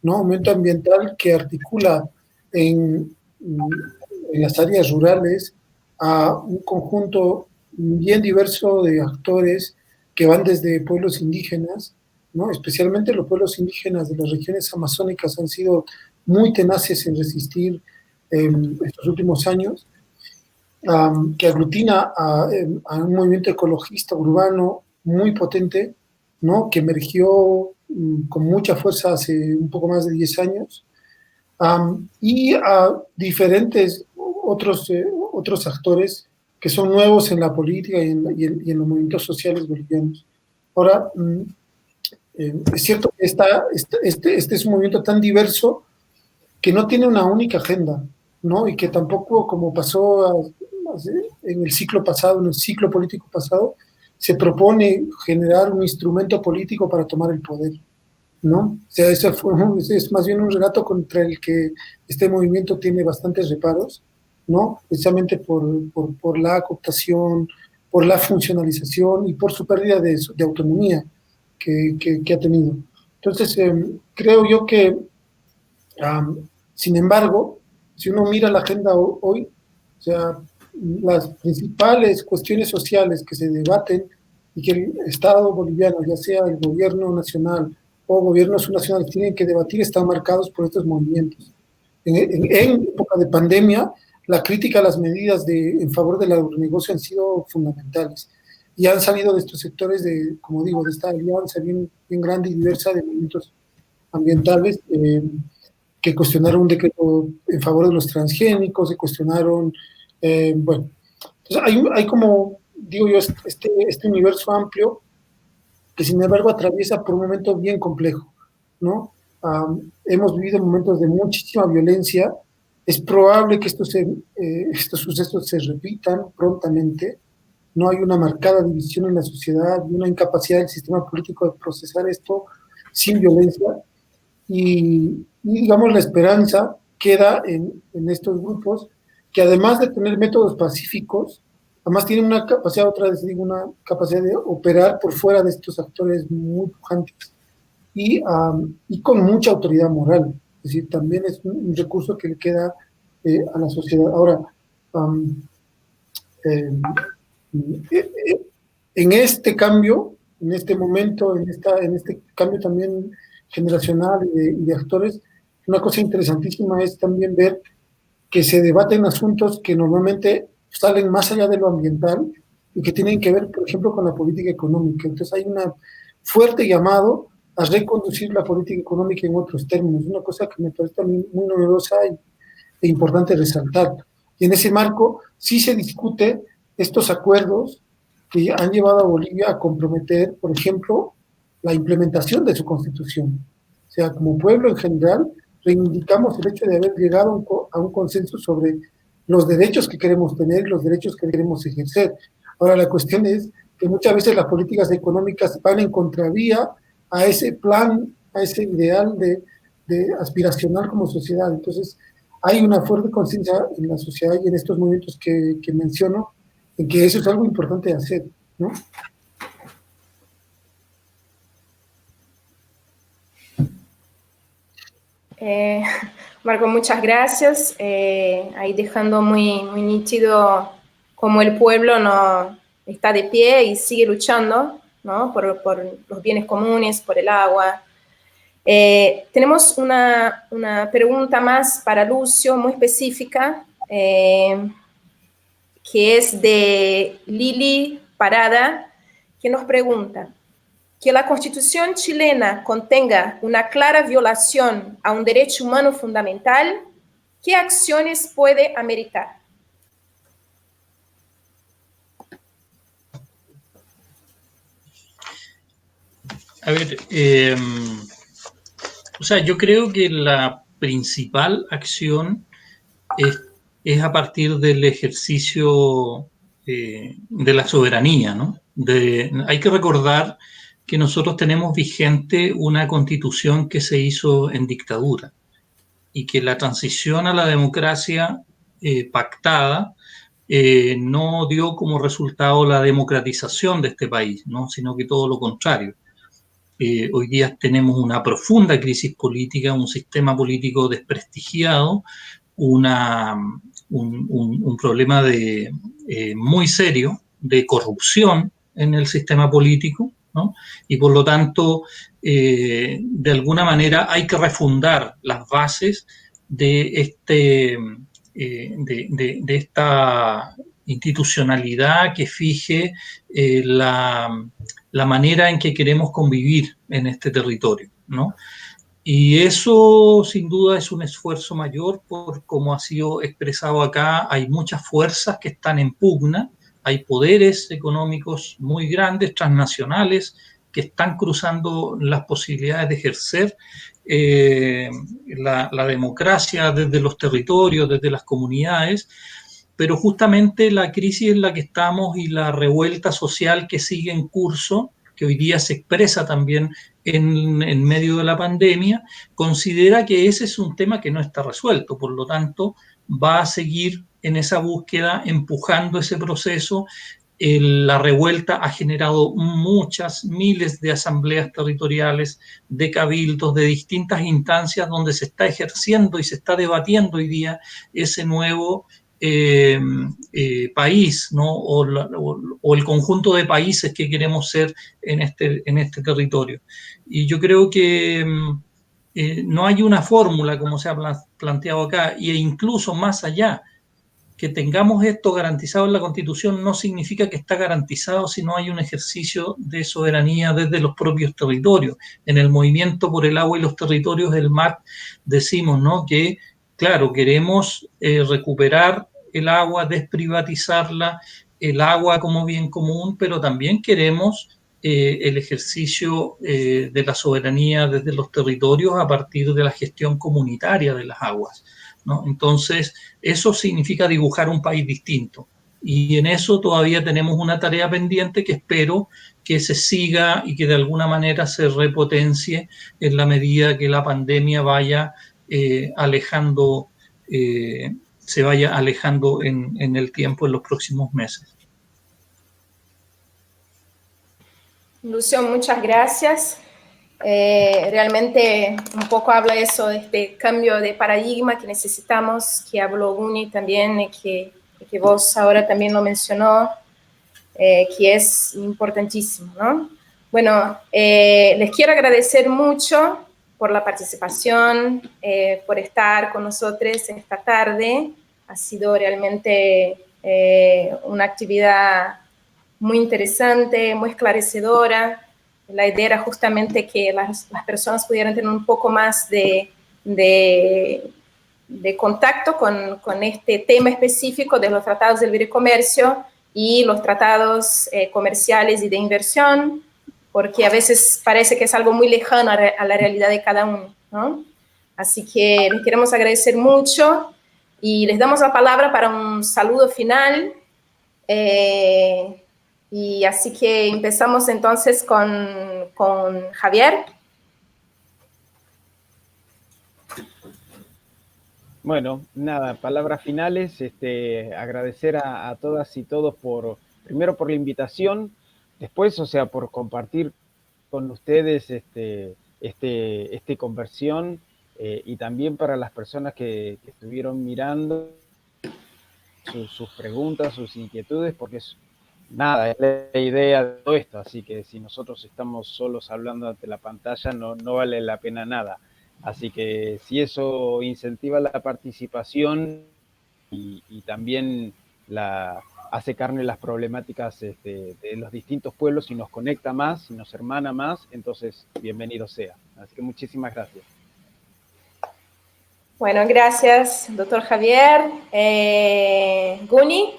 ¿no? Un movimiento ambiental que articula en las áreas rurales a un conjunto bien diverso de actores que van desde pueblos indígenas, ¿no? Especialmente los pueblos indígenas de las regiones amazónicas han sido muy tenaces en resistir estos últimos años, que aglutina a un movimiento ecologista urbano muy potente, ¿no? Que emergió con mucha fuerza hace un poco más de 10 años, y a diferentes otros actores que son nuevos en la política y en los movimientos sociales bolivianos. Ahora, es cierto que este es un movimiento tan diverso que no tiene una única agenda, ¿no? Y que tampoco, como pasó en el ciclo pasado, en el ciclo político pasado, se propone generar un instrumento político para tomar el poder, ¿no? O sea, ese es más bien un relato contra el que este movimiento tiene bastantes reparos, ¿no? Precisamente por la cooptación, por la funcionalización y por su pérdida de autonomía que ha tenido. Entonces, creo yo que, sin embargo, si uno mira la agenda hoy, o sea, las principales cuestiones sociales que se debaten y que el Estado boliviano, ya sea el gobierno nacional o gobiernos subnacionales, tienen que debatir, están marcados por estos movimientos. En época de pandemia, la crítica a las medidas en favor del agronegocio han sido fundamentales y han salido de estos sectores como digo, de esta alianza bien grande y diversa de movimientos ambientales que cuestionaron un decreto en favor de los transgénicos, se cuestionaron, bueno, entonces hay como, digo yo, este universo amplio que sin embargo atraviesa por un momento bien complejo, ¿no? Hemos vivido momentos de muchísima violencia. Es probable que estos sucesos se repitan prontamente. No hay una marcada división en la sociedad y una incapacidad del sistema político de procesar esto sin violencia. Y digamos, la esperanza queda en estos grupos que, además de tener métodos pacíficos, además tienen una capacidad, otra vez digo, una capacidad de operar por fuera de estos actores muy pujantes y con mucha autoridad moral. Es decir, también es un recurso que le queda a la sociedad. Ahora, en este cambio, en este momento, en este cambio también generacional y de actores, una cosa interesantísima es también ver que se debaten asuntos que normalmente salen más allá de lo ambiental y que tienen que ver, por ejemplo, con la política económica. Entonces hay un fuerte llamado a reconducir la política económica en otros términos, una cosa que me parece también muy novedosa e importante resaltar. Y en ese marco sí se discute estos acuerdos que han llevado a Bolivia a comprometer, por ejemplo, la implementación de su constitución, sea, como pueblo en general, reivindicamos el hecho de haber llegado a un consenso sobre los derechos que queremos tener, los derechos que queremos ejercer. Ahora, la cuestión es que muchas veces las políticas económicas van en contravía a ese plan, a ese ideal de aspiracional como sociedad. Entonces, hay una fuerte conciencia en la sociedad y en estos movimientos que menciono, en que eso es algo importante de hacer, ¿no? Marco, muchas gracias. Ahí dejando muy nítido cómo el pueblo no está de pie y sigue luchando, ¿no? por los bienes comunes, por el agua. Tenemos una pregunta más para Lucio, muy específica, que es de Lili Parada, que nos pregunta: que la Constitución chilena contenga una clara violación a un derecho humano fundamental, ¿qué acciones puede ameritar? A ver, o sea, yo creo que la principal acción es a partir del ejercicio de la soberanía, ¿no? Hay que recordar que nosotros tenemos vigente una constitución que se hizo en dictadura y que la transición a la democracia pactada no dio como resultado la democratización de este país, ¿no? Sino que todo lo contrario. Hoy día tenemos una profunda crisis política, un sistema político desprestigiado, un problema muy serio de corrupción en el sistema político, ¿no? Y por lo tanto, de alguna manera hay que refundar las bases de esta institucionalidad que fije la manera en que queremos convivir en este territorio, ¿no? Y eso sin duda es un esfuerzo mayor por como ha sido expresado acá, hay muchas fuerzas que están en pugna, hay poderes económicos muy grandes, transnacionales, que están cruzando las posibilidades de ejercer la democracia desde los territorios, desde las comunidades, pero justamente la crisis en la que estamos y la revuelta social que sigue en curso, que hoy día se expresa también en medio de la pandemia, considera que ese es un tema que no está resuelto, por lo tanto va a seguir en esa búsqueda, empujando ese proceso. La revuelta ha generado miles de asambleas territoriales, de cabildos, de distintas instancias donde se está ejerciendo y se está debatiendo hoy día ese nuevo país, ¿no? O el conjunto de países que queremos ser en este territorio. Y yo creo que no hay una fórmula, como se ha planteado acá, e incluso más allá, que tengamos esto garantizado en la Constitución no significa que está garantizado si no hay un ejercicio de soberanía desde los propios territorios. En el Movimiento por el Agua y los Territorios del MAT decimos, ¿no?, que claro, queremos recuperar el agua, desprivatizarla, el agua como bien común, pero también queremos el ejercicio de la soberanía desde los territorios a partir de la gestión comunitaria de las aguas, ¿no? Entonces, eso significa dibujar un país distinto. Y en eso todavía tenemos una tarea pendiente que espero que se siga y que de alguna manera se repotencie en la medida que la pandemia vaya alejando, se vaya alejando en el tiempo, en los próximos meses. Lucio, muchas gracias. Realmente un poco habla eso de este cambio de paradigma que necesitamos, que habló Guni también, que vos ahora también lo mencionó, que es importantísimo, ¿no? Bueno, les quiero agradecer mucho por la participación, por estar con nosotros esta tarde. Ha sido realmente una actividad muy interesante, muy esclarecedora. La idea era justamente que las personas pudieran tener un poco más de contacto con este tema específico de los tratados de libre comercio y los tratados comerciales y de inversión, porque a veces parece que es algo muy lejano a la realidad de cada uno, ¿no? Así que les queremos agradecer mucho y les damos la palabra para un saludo final. Y así que empezamos entonces con Javier. Bueno, nada, palabras finales, agradecer a todas y todos primero por la invitación, después, o sea, por compartir con ustedes este conversión, y también para las personas que estuvieron mirando sus preguntas, sus inquietudes, porque nada, es la idea de todo esto, así que si nosotros estamos solos hablando ante la pantalla no vale la pena nada. Así que si eso incentiva la participación y también hace carne las problemáticas de los distintos pueblos y nos conecta más, y nos hermana más, entonces bienvenido sea. Así que muchísimas gracias. Bueno, gracias, doctor Javier. Guni.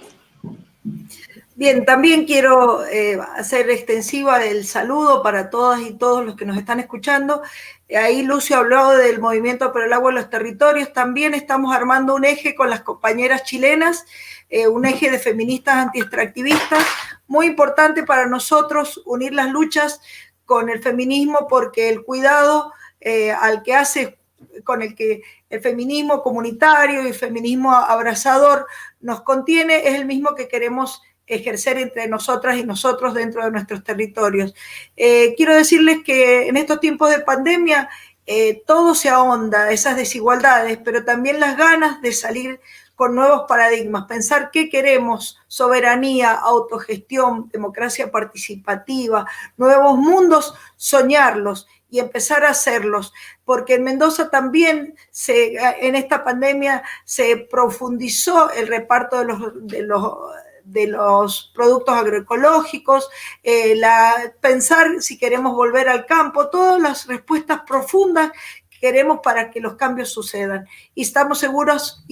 Bien, también quiero hacer extensiva el saludo para todas y todos los que nos están escuchando. Ahí Lucio habló del Movimiento por el Agua en los Territorios. También estamos armando un eje con las compañeras chilenas, un eje de feministas anti-extractivistas. Muy importante para nosotros unir las luchas con el feminismo, porque el cuidado al que hace, con el que el feminismo comunitario y el feminismo abrazador nos contiene, es el mismo que queremos ejercer entre nosotras y nosotros dentro de nuestros territorios. Quiero decirles que en estos tiempos de pandemia todo se ahonda, esas desigualdades, pero también las ganas de salir con nuevos paradigmas, pensar qué queremos: soberanía, autogestión, democracia participativa, nuevos mundos, soñarlos y empezar a hacerlos, porque en Mendoza también en esta pandemia se profundizó el reparto de los productos agroecológicos, pensar si queremos volver al campo, todas las respuestas profundas que queremos para que los cambios sucedan. Y estamos seguros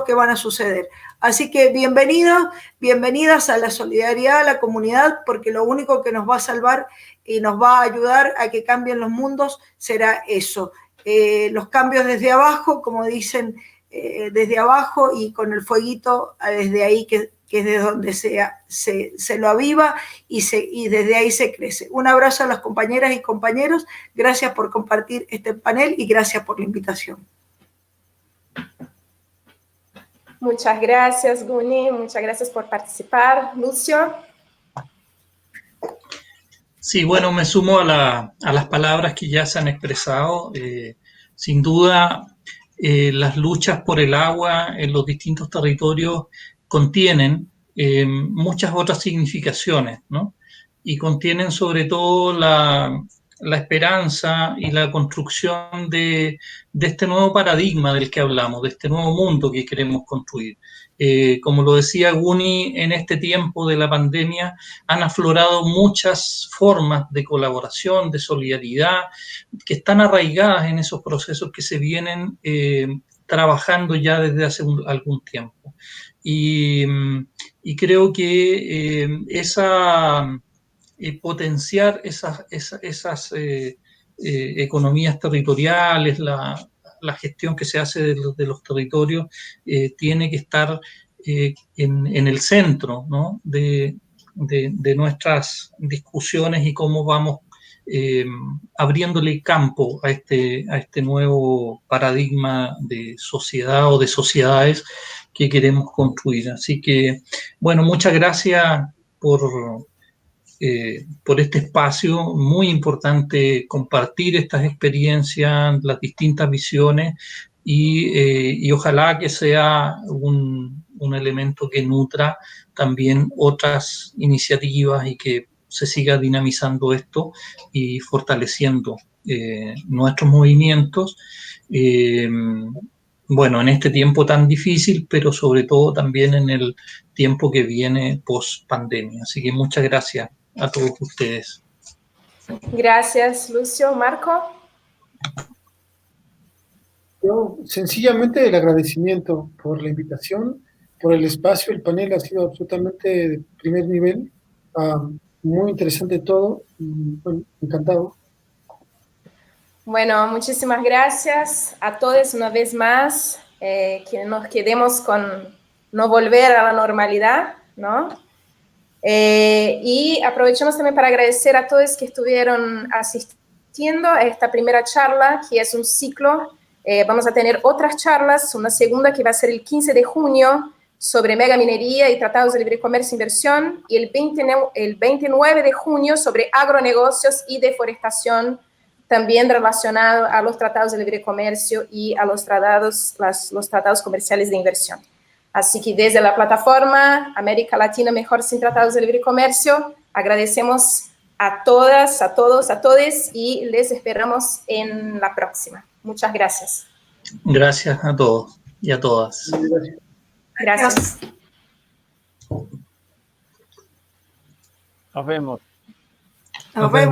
que van a suceder. Así que bienvenidos, bienvenidas a la solidaridad, a la comunidad, porque lo único que nos va a salvar y nos va a ayudar a que cambien los mundos será eso. Los cambios desde abajo, como dicen, desde abajo y con el fueguito desde ahí que es de donde se lo aviva y desde ahí se crece. Un abrazo a las compañeras y compañeros, gracias por compartir este panel y gracias por la invitación. Muchas gracias, Guni, muchas gracias por participar. Lucio. Sí, bueno, me sumo a las palabras que ya se han expresado. Sin duda, las luchas por el agua en los distintos territorios contienen muchas otras significaciones, ¿no? Y contienen sobre todo la esperanza y la construcción de este nuevo paradigma del que hablamos, de este nuevo mundo que queremos construir. Como lo decía Guni, en este tiempo de la pandemia han aflorado muchas formas de colaboración, de solidaridad, que están arraigadas en esos procesos que se vienen trabajando ya desde hace algún tiempo. Y creo que potenciar esas economías territoriales, la gestión que se hace de los territorios, tiene que estar en el centro, ¿no? de nuestras discusiones y cómo vamos abriéndole campo a este nuevo paradigma de sociedad o de sociedades que queremos construir. Así que, bueno, muchas gracias por este espacio. Muy importante compartir estas experiencias, las distintas visiones y ojalá que sea un elemento que nutra también otras iniciativas y que se siga dinamizando esto y fortaleciendo nuestros movimientos. Bueno, en este tiempo tan difícil, pero sobre todo también en el tiempo que viene post pandemia. Así que muchas gracias a todos ustedes. Gracias, Lucio. Marco. Yo, sencillamente, el agradecimiento por la invitación, por el espacio. El panel ha sido absolutamente de primer nivel. muy interesante todo. Y, bueno, encantado. Bueno, muchísimas gracias a todos una vez más, que nos quedemos con no volver a la normalidad, ¿no? Y aprovechamos también para agradecer a todos que estuvieron asistiendo a esta primera charla, que es un ciclo. Vamos a tener otras charlas, una segunda que va a ser el 15 de junio sobre megaminería y tratados de libre comercio e inversión, y el 29 de junio sobre agronegocios y deforestación, también relacionado a los tratados de libre comercio y a los tratados comerciales de inversión. Así que desde la plataforma América Latina Mejor sin Tratados de Libre Comercio, agradecemos a todas, a todos, a todes y les esperamos en la próxima. Muchas gracias. Gracias a todos y a todas. Gracias. Nos vemos. Nos vemos.